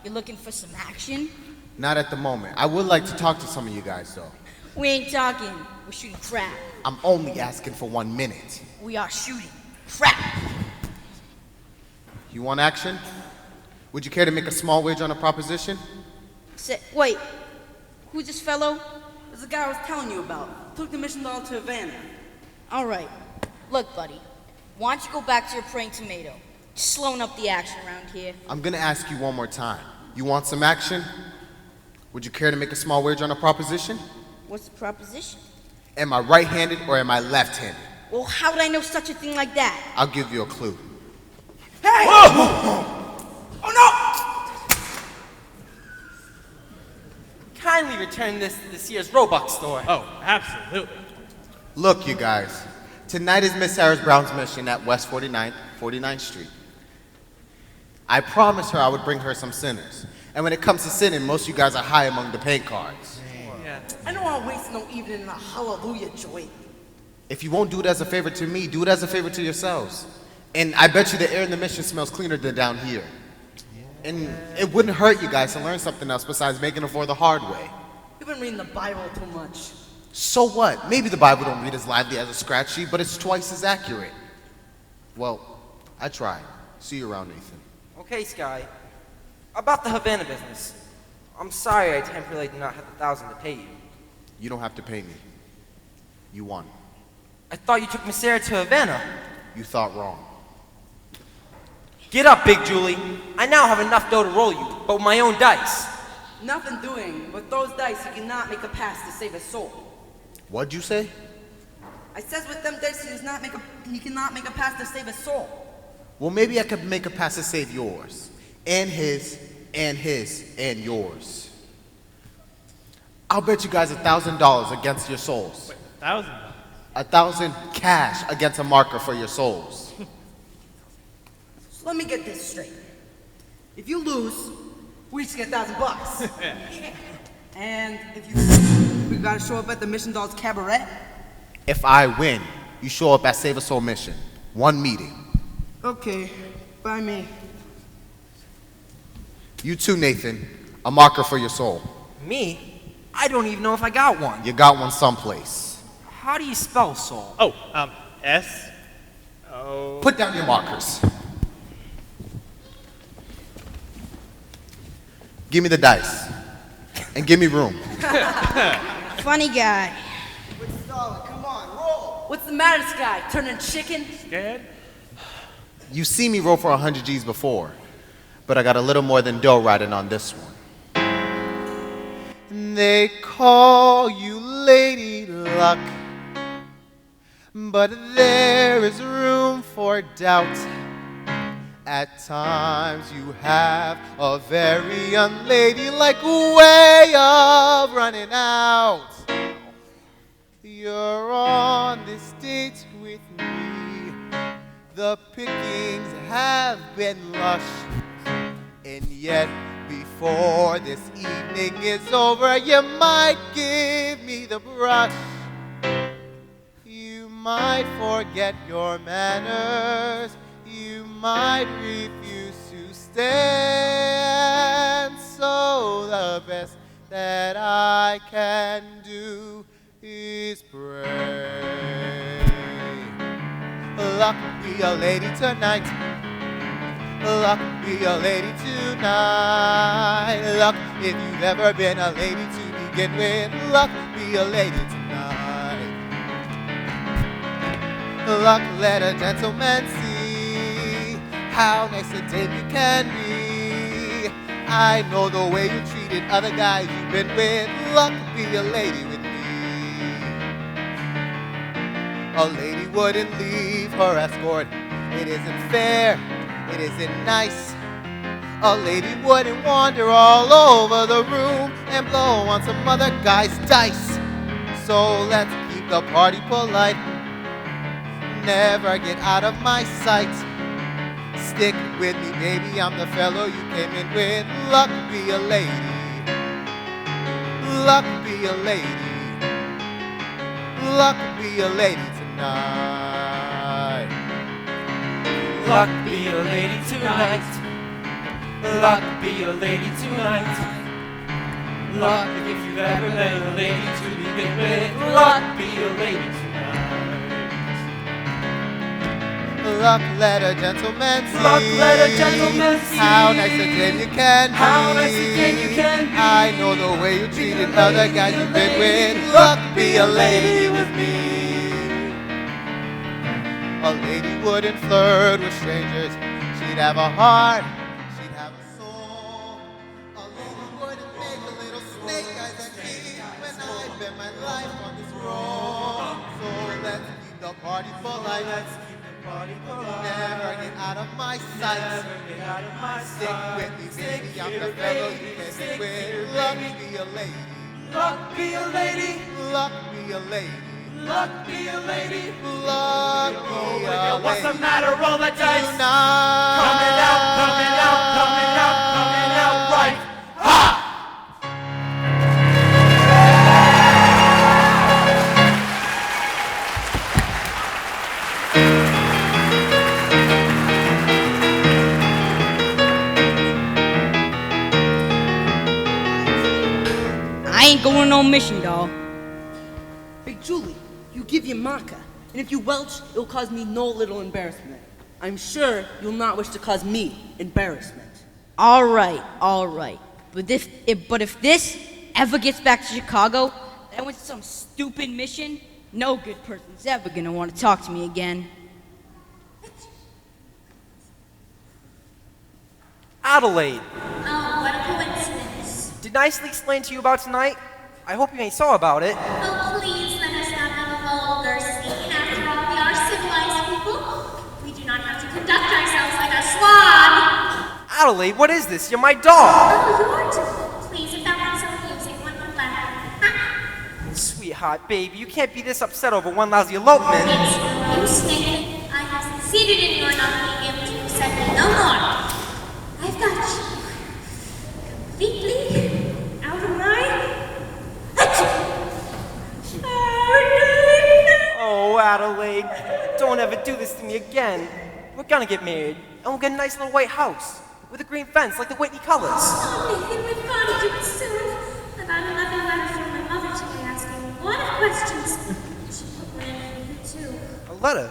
Speaker 14: You looking for some action?
Speaker 7: Not at the moment. I would like to talk to some of you guys, though.
Speaker 14: We ain't talking. We're shooting crap.
Speaker 7: I'm only asking for 1 minute.
Speaker 14: We are shooting crap.
Speaker 7: You want action? Would you care to make a small wager on a proposition?
Speaker 14: Wait, who's this fellow?
Speaker 4: It's the guy I was telling you about. Took the mission doll to Havana.
Speaker 14: All right. Look, buddy. Why don't you go back to your praying tomato? Just slowing up the action around here.
Speaker 7: I'm gonna ask you one more time. You want some action? Would you care to make a small wager on a proposition?
Speaker 14: What's the proposition?
Speaker 7: Am I right-handed or am I left-handed?
Speaker 14: Well, how would I know such a thing like that?
Speaker 7: I'll give you a clue.
Speaker 10: Hey! Whoa! Oh no! Kindly return this to the Sears Robux store.
Speaker 2: Oh, absolutely.
Speaker 7: Look, you guys. Tonight is Miss Sarah Brown's mission at West 49th Street. I promised her I would bring her some sinners. And when it comes to sinning, most of you guys are high among the paint cards.
Speaker 2: Yeah.
Speaker 4: I know I'll waste no evening in a hallelujah joint.
Speaker 7: If you won't do it as a favor to me, do it as a favor to yourselves. And I bet you the air in the mission smells cleaner than down here. And it wouldn't hurt you guys to learn something else besides making it for the hard way.
Speaker 4: You've been reading the Bible too much.
Speaker 7: So what? Maybe the Bible don't read as lively as a scratch sheet, but it's twice as accurate. Well, I tried. See you around, Nathan.
Speaker 10: Okay, Sky. About the Havana business. I'm sorry I temporarily did not have the 1,000 to pay you.
Speaker 7: You don't have to pay me. You won.
Speaker 10: I thought you took Miss Sarah to Havana.
Speaker 7: You thought wrong.
Speaker 10: Get up, Big Julie. I now have enough dough to roll you, but with my own dice.
Speaker 4: Nothing doing. With those dice, he cannot make a pass to save his soul.
Speaker 7: What'd you say?
Speaker 4: I says with them dice, he cannot make a pass to save his soul.
Speaker 7: Well, maybe I could make a pass to save yours. And his, and his, and yours. I'll bet you guys $1,000 against your souls.
Speaker 2: Wait, 1,000?
Speaker 7: 1,000 cash against a marker for your souls.
Speaker 4: So let me get this straight. If you lose, we each get $1,000. And if you win, we gotta show up at the Mission Dolls Cabaret.
Speaker 7: If I win, you show up at Save a Soul Mission. One meeting.
Speaker 4: Okay, by me.
Speaker 7: You too, Nathan. A marker for your soul.
Speaker 10: Me? I don't even know if I got one.
Speaker 7: You got one someplace.
Speaker 10: How do you spell soul?
Speaker 2: Oh, S-O...
Speaker 7: Put down your markers. Give me the dice. And give me room.
Speaker 14: Funny guy.
Speaker 6: Come on, roll.
Speaker 4: What's the matter, Sky? Turning chicken?
Speaker 2: Scared?
Speaker 7: You see me roll for 100 G's before, but I got a little more than dough riding on this one. They call you Lady Luck, but there is room for doubt. At times you have a very unladylike way of running out. You're on this date with me. The pickings have been lush, and yet before this evening is over, you might give me the brush. You might forget your manners. You might refuse to stay, and so the best that I can do is pray. Luck be a lady tonight. Luck be a lady tonight. Luck, if you've ever been a lady to begin with, luck be a lady tonight. Luck, let a gentleman see how nice a dame you can be. I know the way you treated other guys you've been with. Luck, be a lady with me. A lady wouldn't leave her escort. It isn't fair. It isn't nice. A lady wouldn't wander all over the room and blow on some other guy's dice. So let's keep the party polite. Never get out of my sight. Stick with me, baby, I'm the fellow you came in with. Luck be a lady. Luck be a lady. Luck be a lady tonight.
Speaker 9: Luck be a lady tonight. Luck be a lady tonight. Luck if you've ever been a lady to begin with. Luck be a lady tonight.
Speaker 7: Luck, let a gentleman see.
Speaker 9: Luck, let a gentleman see.
Speaker 7: How nice a dame you can be.
Speaker 9: How nice a dame you can be.
Speaker 7: I know the way you treated other guys you've been with. Luck, be a lady with me. A lady wouldn't flirt with strangers. She'd have a heart. She'd have a soul. A lady wouldn't make a little snake eyes at me when I bet my life on this roll. So let's keep the party polite. Never get out of my sight. Stick with me, baby. I'm the fellow you can't be with. Luck be a lady.
Speaker 9: Luck be a lady.
Speaker 7: Luck be a lady.
Speaker 9: Luck be a lady.
Speaker 7: Luck be a lady.
Speaker 9: What's the matter? Roll the dice.
Speaker 7: Tonight.
Speaker 9: Coming out, coming out, coming out, coming out right. Ha!
Speaker 14: ain't going on mission, doll.
Speaker 4: Big Julie, you give your marker, and if you welch, it will cause me no little embarrassment. I'm sure you'll not wish to cause me embarrassment.
Speaker 14: All right. But if this ever gets back to Chicago, then with some stupid mission, no good person's ever gonna want to talk to me again.
Speaker 10: Adelaide,
Speaker 13: Oh, what a coincidence.
Speaker 10: did nicely explain to you about tonight? I hope you ain't saw about it.
Speaker 13: Oh, please let us not have a vulgar scene. After all, we are civilized people. We do not have to conduct ourselves like a swab.
Speaker 10: Adelaide, what is this? You're my dog.
Speaker 13: Oh, Lord. Please, if that weren't so amusing, one would laugh.
Speaker 10: Sweetheart, baby, you can't be this upset over one lousy elopement.
Speaker 13: It's no use, Nathan. I have succeeded in your not being able to upset me no more. I've got you completely out of my...
Speaker 10: Oh, Adelaide, don't ever do this to me again. We're gonna get married, and we'll get a nice little white house with a green fence like the Whitney colors.
Speaker 13: Oh, Nathan, we've got to do it soon. I've got another letter from my mother today asking a lot of questions. She put one in for you, too.
Speaker 10: A letter?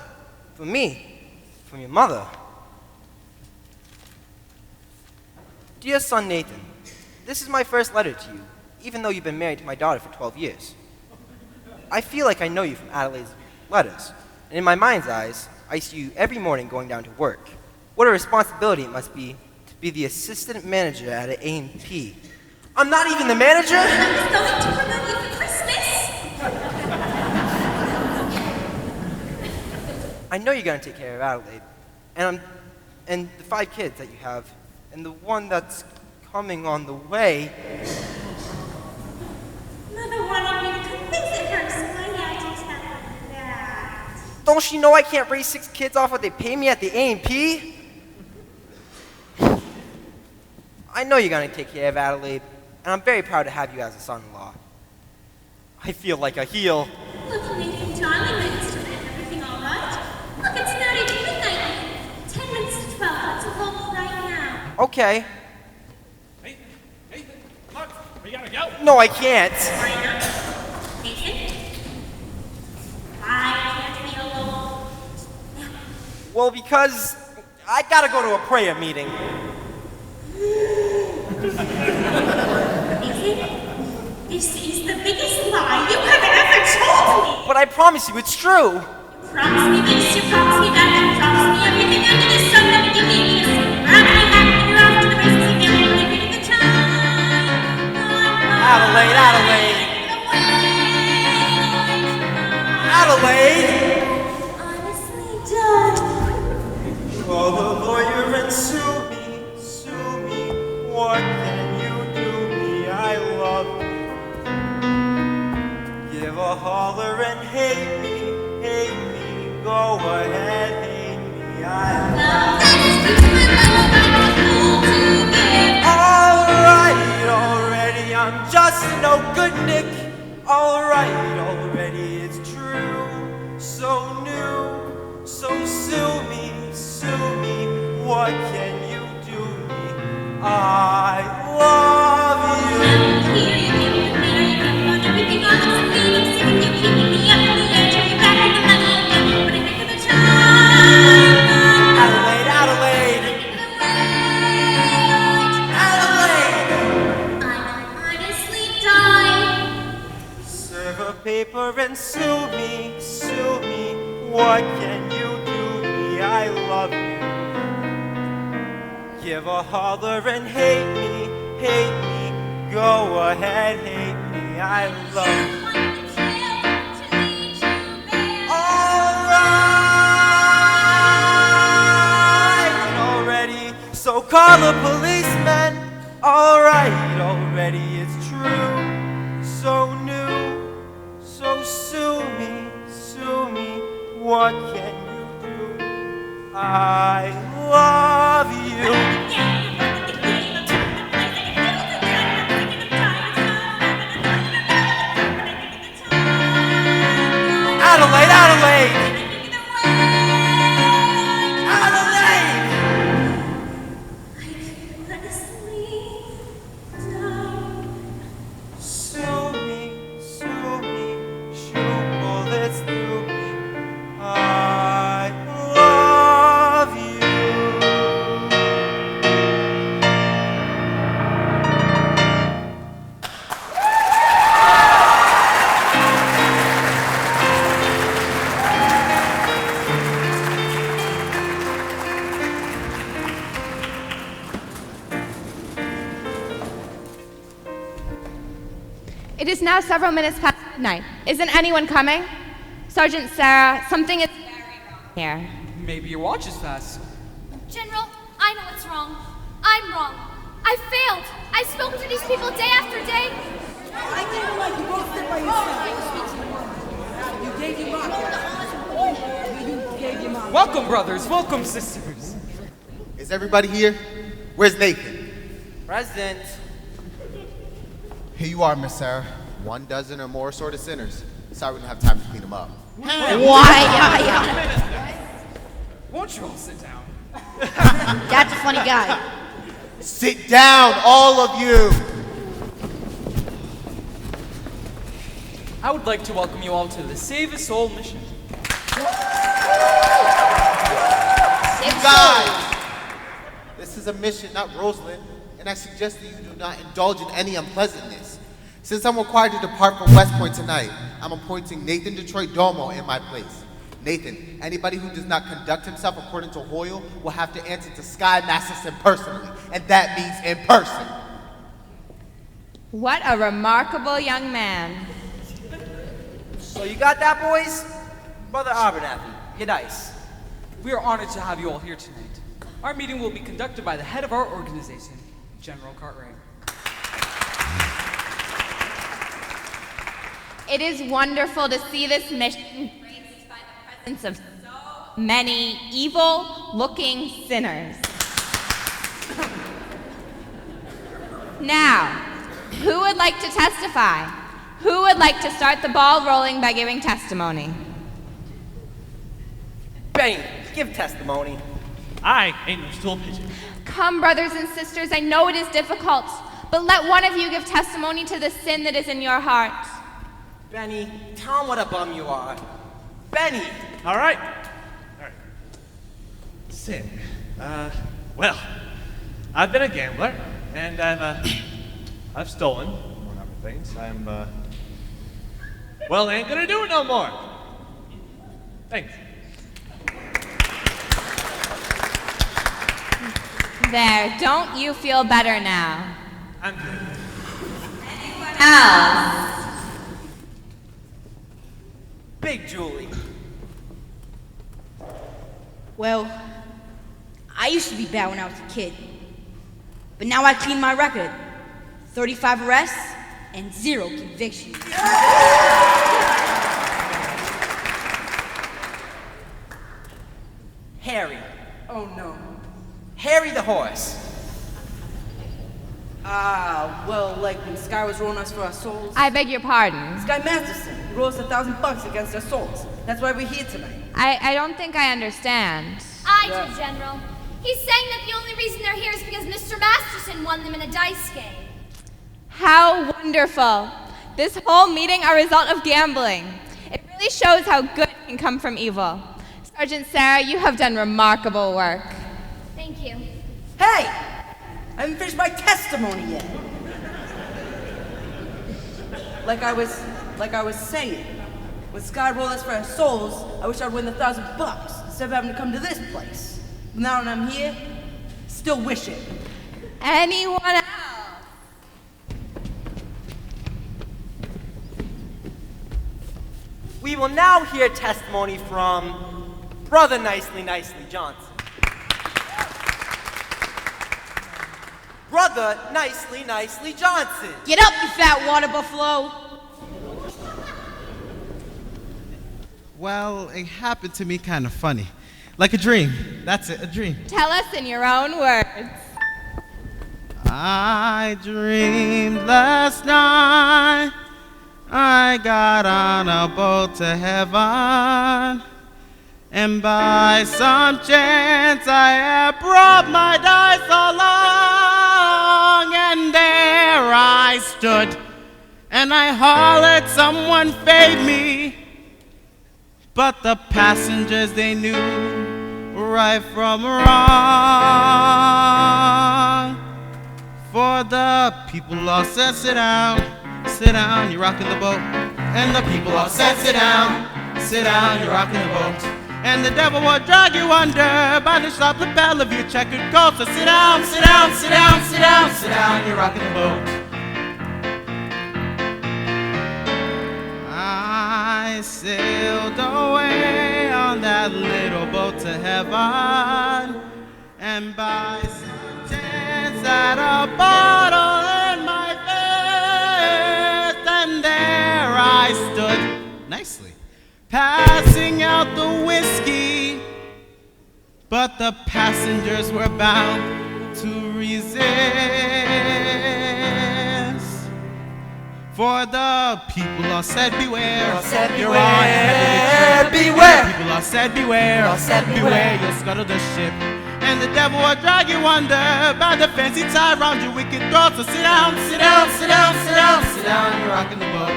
Speaker 10: For me? From your mother? Dear son Nathan, this is my first letter to you, even though you've been married to my daughter for 12 years. I feel like I know you from Adelaide's letters, and in my mind's eyes, I see you every morning going down to work. What a responsibility it must be to be the assistant manager at an A&P. I'm not even the manager?
Speaker 13: I was going to promote you for Christmas.
Speaker 10: I know you're gonna take care of Adelaide, and the 5 kids that you have, and the one that's coming on the way.
Speaker 13: Mother wanted me to come visit her, so I had to tell her that.
Speaker 10: Don't she know I can't raise 6 kids off what they pay me at the A&P? I know you're gonna take care of Adelaide, and I'm very proud to have you as a son-in-law. I feel like a heel.
Speaker 13: Look, Nathan, darling, Mr. Man, everything all right? Look, it's not even midnight. 10 minutes to 12. Let's elope right now.
Speaker 10: Okay.
Speaker 2: Hey, look, we gotta go.
Speaker 10: No, I can't.
Speaker 13: Why not? Nathan? Why can't we elope?
Speaker 10: Well, because I gotta go to a prayer meeting.
Speaker 13: Nathan, this is the biggest lie you have ever told me.
Speaker 10: But I promise you, it's true.
Speaker 13: Promise me this, you promise me that, you promise me everything under the sun, never give me a kiss. Wrap me back and you're off to the races again, we're living in the time.
Speaker 10: Adelaide, Adelaide. Adelaide!
Speaker 13: Honestly, darling.
Speaker 10: Call the lawyer and sue me. What can you do me? I love you. Give a holler and hate me. Go ahead, hate me. I love you. Alright, already, I'm just no good Nick. Alright, already, it's true. So new, so sue me. What can you do me? I love you.
Speaker 13: Here you give me the matter, you got on everything on the screen. I'm sick of you keeping me up on the edge. Are you back in the money again? But I think of the time.
Speaker 10: Adelaide.
Speaker 13: I'm honestly dying.
Speaker 10: Serve a paper and sue me. What can you do me? I love you. Give a holler and hate me. Go ahead, hate me. I love you. Alright, already. So call the policeman. Alright, already. It's true. So new. So sue me. What can you do? I love you. Adelaide!
Speaker 12: It is now several minutes past midnight. Isn't anyone coming? Sergeant Sarah, something is very wrong here.
Speaker 8: Maybe your watch is fast.
Speaker 3: General, I know what's wrong. I'm wrong. I failed. I've spoken to these people day after day.
Speaker 6: I didn't like you both sit by yourself. You gave your mom. You gave your mom.
Speaker 8: Welcome, brothers. Welcome, sisters.
Speaker 7: Is everybody here? Where's Nathan?
Speaker 10: Present.
Speaker 7: Here you are, Miss Sarah. 1 dozen or more assorted sinners. Sorry we don't have time to clean them up.
Speaker 14: Why?
Speaker 8: Won't you all sit down?
Speaker 14: That's a funny guy.
Speaker 7: Sit down, all of you!
Speaker 8: I would like to welcome you all to the Save a Soul mission.
Speaker 7: You guys! This is a mission, not Rosalind, and I suggest that you do not indulge in any unpleasantness. Since I'm required to depart from West Point tonight, I'm appointing Nathan Detroit Domo in my place. Nathan, anybody who does not conduct himself according to Hoyle will have to answer to Sky Masterson personally, and that means in person.
Speaker 12: What a remarkable young man.
Speaker 10: So you got that, boys? Brother Abernathy, you're nice.
Speaker 8: We are honored to have you all here tonight. Our meeting will be conducted by the head of our organization, General Cartwright.
Speaker 12: It is wonderful to see this mission graced by the presence of so many evil-looking sinners. Now, who would like to testify? Who would like to start the ball rolling by giving testimony?
Speaker 10: Benny, give testimony.
Speaker 2: I ain't no stool pigeon.
Speaker 12: Come, brothers and sisters, I know it is difficult, but let one of you give testimony to the sin that is in your heart.
Speaker 10: Benny, tell him what a bum you are. Benny!
Speaker 2: All right. Sin. Well, I've been a gambler, and I've stolen, among other things. Well, I ain't gonna do it no more. Thanks.
Speaker 12: There, don't you feel better now?
Speaker 2: I'm good.
Speaker 12: Anyone else?
Speaker 10: Big Julie.
Speaker 14: Well, I used to be bad when I was a kid. But now I clean my record. 35 arrests and 0 convictions.
Speaker 10: Harry.
Speaker 4: Oh no.
Speaker 10: Harry the horse.
Speaker 4: Well, like when Sky was rolling us for our souls.
Speaker 12: I beg your pardon.
Speaker 4: Sky Masterson, he rolled us $1,000 against our souls. That's why we're here tonight.
Speaker 12: I don't think I understand.
Speaker 3: I do, General. He's saying that the only reason they're here is because Mr. Masterson won them in a dice game.
Speaker 12: How wonderful. This whole meeting a result of gambling. It really shows how good can come from evil. Sergeant Sarah, you have done remarkable work.
Speaker 3: Thank you.
Speaker 4: Hey! I haven't finished my testimony yet. Like I was saying, when Sky rolled us for our souls, I wish I'd win the $1,000 instead of having to come to this place. But now that I'm here, still wishing.
Speaker 12: Anyone else?
Speaker 10: We will now hear testimony from Brother Nicely Johnson. Brother Nicely Johnson.
Speaker 14: Get up, you fat water buffalo.
Speaker 1: Well, it happened to me kind of funny. Like a dream. That's it, a dream.
Speaker 12: Tell us in your own words.
Speaker 1: I dreamed last night I got on a boat to heaven, and by some chance I had brought my dice along, and there I stood, and I hollered, someone fade me, but the passengers, they knew right from wrong, for the people all said, sit down, you're rocking the boat. And the people all said, sit down, you're rocking the boat. And the devil will drag you under by the sharp lapel of your checkered coat. So sit down, you're rocking the boat. I sailed away on that little boat to heaven, and by some chance had a bottle in my fist, and there I stood, nicely, passing out the whiskey, but the passengers were bound to resist. For the people all said beware, you're on a heavy trip.
Speaker 10: Beware.
Speaker 1: People all said beware, beware, you'll scuttle the ship. And the devil will drag you under by the fancy tie around your wicked throat. So sit down, sit down, sit down, sit down, sit down, you're rocking the boat.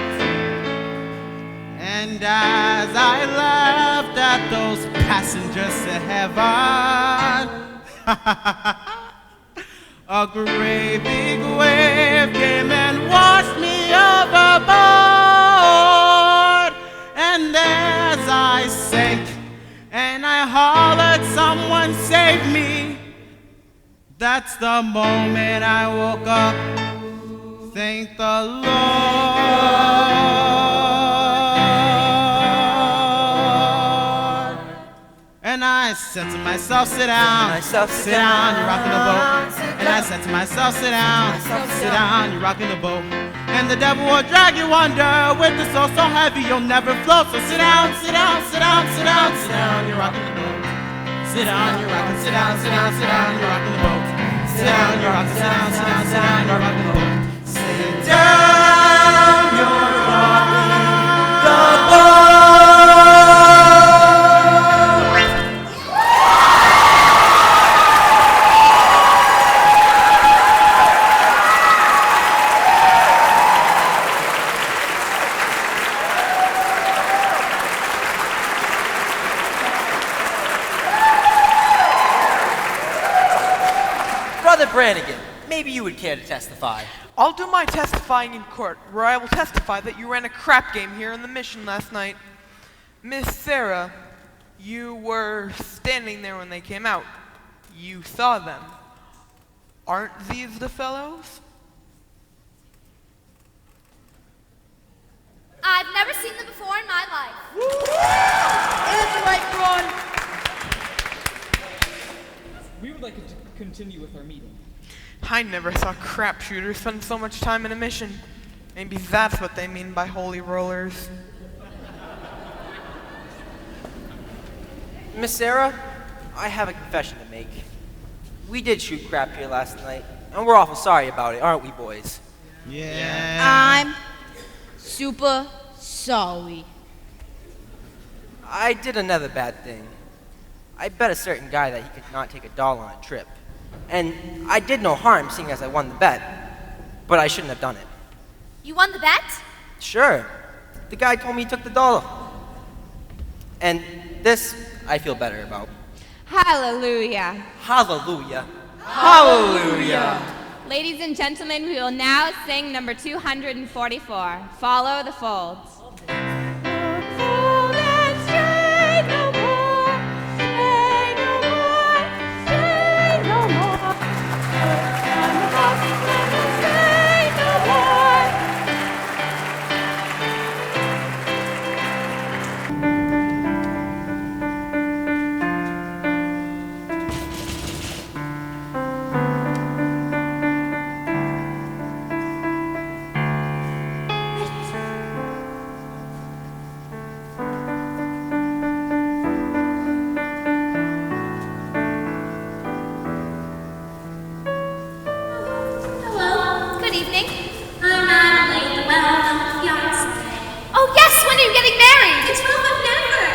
Speaker 1: And as I laughed at those passengers to heaven, a great big wave came and washed me overboard. And as I sank and I hollered, someone save me, that's the moment I woke up. Thank the Lord. And I said to myself, sit down, sit down, you're rocking the boat. And I said to myself, sit down, you're rocking the boat. And the devil will drag you under with the soul so heavy you'll never float. So sit down, sit down, sit down, sit down, sit down, you're rocking the boat. Sit down, you're rocking, sit down, sit down, sit down, you're rocking the boat. Sit down, you're rocking, sit down, sit down, sit down, you're rocking the boat. Sit down, you're rocking the boat.
Speaker 10: Brother Brannigan, maybe you would care to testify.
Speaker 5: I'll do my testifying in court, where I will testify that you ran a crap game here in the mission last night. Miss Sarah, you were standing there when they came out. You saw them. Aren't these the fellows?
Speaker 3: I've never seen them before in my life.
Speaker 14: That's right, Ron.
Speaker 8: We would like to continue with our meeting.
Speaker 5: I never saw crap shooters spend so much time in a mission. Maybe that's what they mean by holy rollers.
Speaker 10: Miss Sarah, I have a confession to make. We did shoot crap here last night, and we're awful sorry about it, aren't we, boys?
Speaker 1: Yeah.
Speaker 14: I'm super sorry.
Speaker 10: I did another bad thing. I bet a certain guy that he could not take $1 on a trip. And I did no harm seeing as I won the bet, but I shouldn't have done it.
Speaker 3: You won the bet?
Speaker 10: Sure. The guy told me he took the $1. And this, I feel better about.
Speaker 12: Hallelujah.
Speaker 10: Hallelujah. Hallelujah.
Speaker 12: Ladies and gentlemen, we will now sing number 244, Follow the Folds.
Speaker 3: Hello. Good evening. I'm Natalie, the well-known fiancé. Oh yes, when are you getting married? The 12th of November.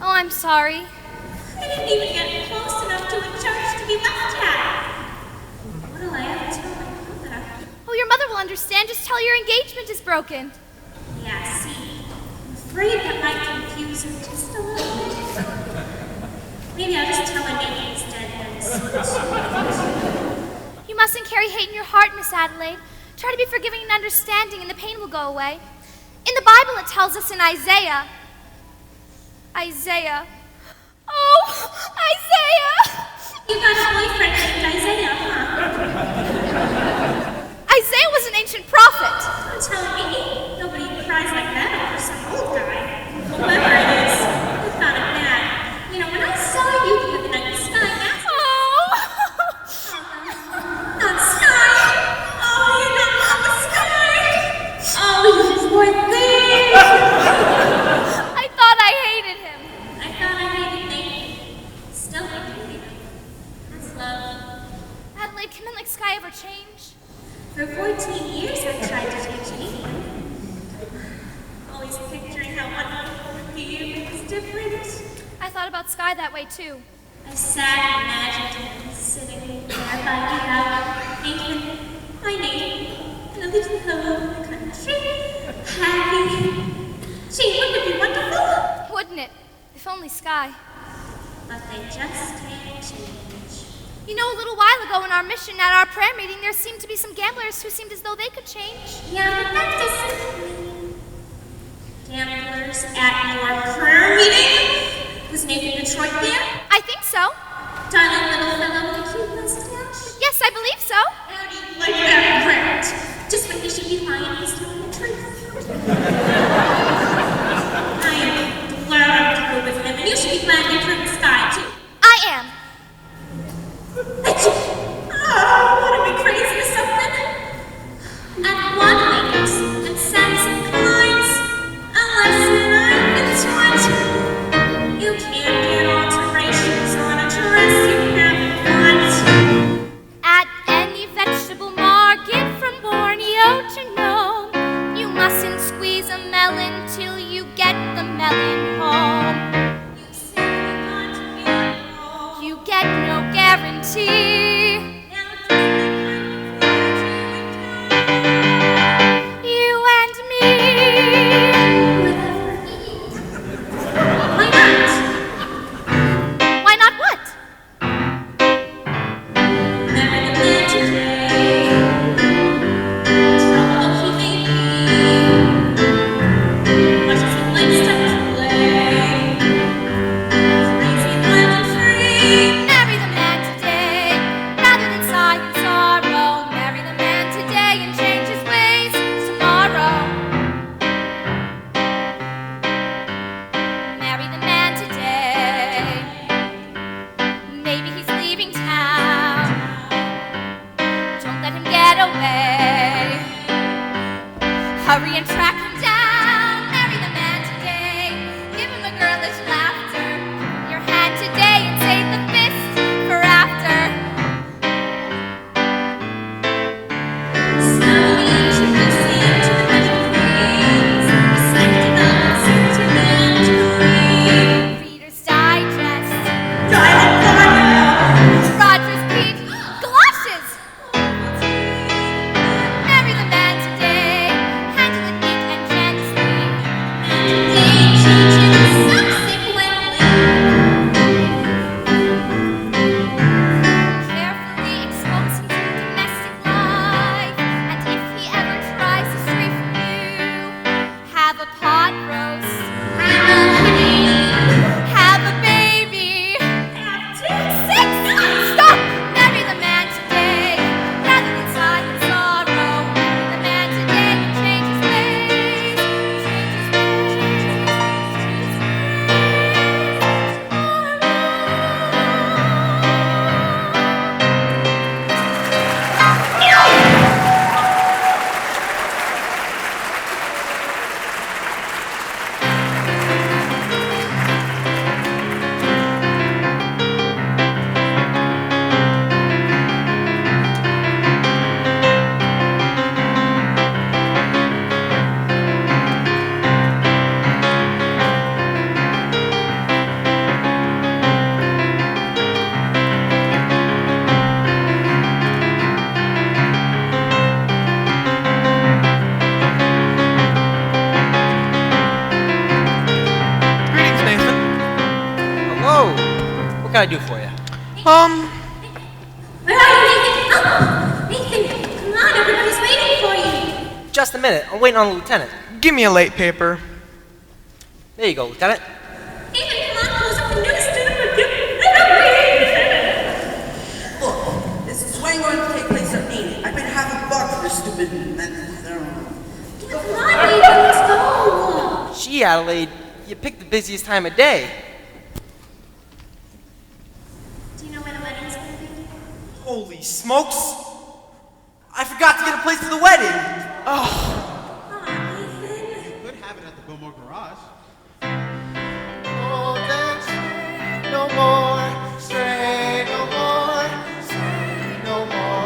Speaker 3: Oh, I'm sorry.
Speaker 13: I didn't even get close enough to a church to be left at. What'll I have to tell my mother?
Speaker 3: Oh, your mother will understand. Just tell her your engagement is broken.
Speaker 13: Yeah, see, I'm afraid that might confuse her just a little bit. Maybe I'll just tell her Nathan instead then.
Speaker 3: You mustn't carry hate in your heart, Miss Adelaide. Try to be forgiving and understanding, and the pain will go away. In the Bible, it tells us in Isaiah. Oh, Isaiah!
Speaker 13: You got a boyfriend named Isaiah, huh?
Speaker 3: Isaiah was an ancient prophet.
Speaker 13: Don't tell me. Nobody cries
Speaker 3: can men like Sky ever change?
Speaker 13: For 14 years I've tried to change Nathan. Always picturing how wonderful it would be if it was different.
Speaker 3: I thought about Sky that way too.
Speaker 13: I sat and imagined him sitting there by me out. Nathan, my Nathan, in a little home in the country. Happy. Gee, wouldn't it be wonderful?
Speaker 3: Wouldn't it? If only Sky.
Speaker 13: But they just can't change.
Speaker 3: You know, a little while ago in our mission at our prayer meeting, there seemed to be some gamblers who seemed as though they could change.
Speaker 13: Yeah, but that doesn't mean gamblers at your prayer meeting? Was Nathan Detroit there?
Speaker 3: I think so.
Speaker 13: Darling little fellow with a cute mustache?
Speaker 3: Yes, I believe so.
Speaker 13: How do you like that print? Just when he should be lying, he's telling the truth. I am glad to go with him, and you should be glad you turned the Sky, too.
Speaker 3: I am.
Speaker 13: Oh, want to be crazy or something? At one Lakers and Sands and Kleins, a lesson I've been taught. You can't get alterations on a dress you haven't got.
Speaker 3: At any vegetable market from Borneo to Nome, you mustn't squeeze a melon till you get the melon home.
Speaker 13: You simply got to be alone.
Speaker 3: You get no guarantee.
Speaker 13: Now just think how
Speaker 3: You and me.
Speaker 13: Why not?
Speaker 3: Why not what?
Speaker 13: Never the man today. Trouble he may be. Much as he likes to play. Crazy, wild and free.
Speaker 3: Marry the man today, rather than sigh in sorrow. Marry the man today and change his ways tomorrow. Marry the man today. Maybe he's leaving town. Don't let him get away. Hurry and track him down. Marry the man today. Give him a girlish laughter. Your hand today and save the fist for after.
Speaker 13: Slowly introduce him to the magic things. Respectable, sentimental.
Speaker 3: Reader's Digest.
Speaker 13: Diamond
Speaker 3: Rogers Peak. Galoshes. Marry the man today. Handle it neat and gently.
Speaker 13: Day changes subsequently.
Speaker 3: Carefully expose him to domestic life. And if he ever tries to stray from you, have a pot roast. Have a baby. Six. Stop. Marry the man today. Rather than sigh in sorrow. Marry the man today and change his ways.
Speaker 5: Greetings, Nathan.
Speaker 10: Hello. What can I do for you?
Speaker 13: Where are you, Nathan? Oh, Nathan, come on, everybody's waiting for you.
Speaker 10: Just a minute. I'm waiting on the lieutenant.
Speaker 5: Give me a late paper.
Speaker 10: There you go, lieutenant.
Speaker 13: Nathan, come on, close up the newsstand.
Speaker 4: Look, this swing going to take place at 8. I've been half a buck for this stupid mental ceremony.
Speaker 13: Come on, Nathan, let's go.
Speaker 10: Gee, Adelaide, you picked the busiest time of day.
Speaker 13: Do you know where the wedding's going to be?
Speaker 10: Holy smokes! I forgot to get a place for the wedding.
Speaker 13: Come on, Nathan.
Speaker 1: Could have it at the Billmore Garage.
Speaker 7: Oh, dance, no more, stray no more, stray no more.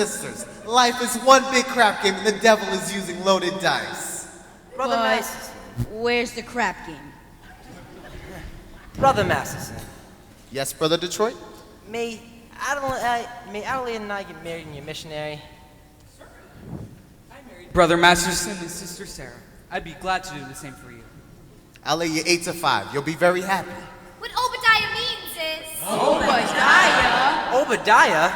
Speaker 7: sisters, life is one big crap game and the devil is using loaded dice.
Speaker 10: Brother
Speaker 14: But
Speaker 10: Masterson.
Speaker 14: where's the crap game?
Speaker 10: Brother Masterson.
Speaker 7: Yes, Brother Detroit?
Speaker 10: May Adelaide and I get married in your missionary?
Speaker 8: Brother Masterson and Sister Sarah, I'd be glad to do the same for you.
Speaker 7: I'll lay you 8 to 5. You'll be very happy.
Speaker 3: What Obadiah means is...
Speaker 10: Obadiah?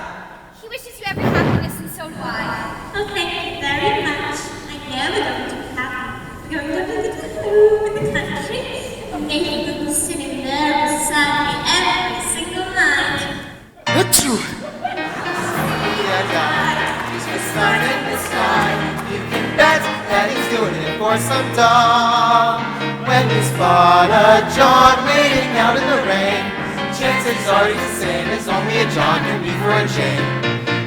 Speaker 3: He wishes you every happiness, and so do I.
Speaker 13: Oh, thank you very much. I know we're going to be happy. We're going to live at home in the country. And Nathan will be sitting there beside me every single night.
Speaker 7: You can bet that he's doing it for some doll. When you spot a John waiting out in the rain, chances are he's the same as only a John can be for a chain.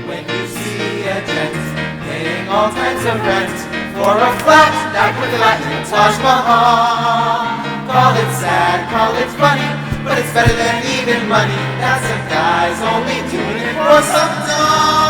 Speaker 7: When you see a gent paying all kinds of rent for a flat that would Latin Taj Mahal, call it sad, call it funny, but it's better than even money. That some guy's only doing it for some doll.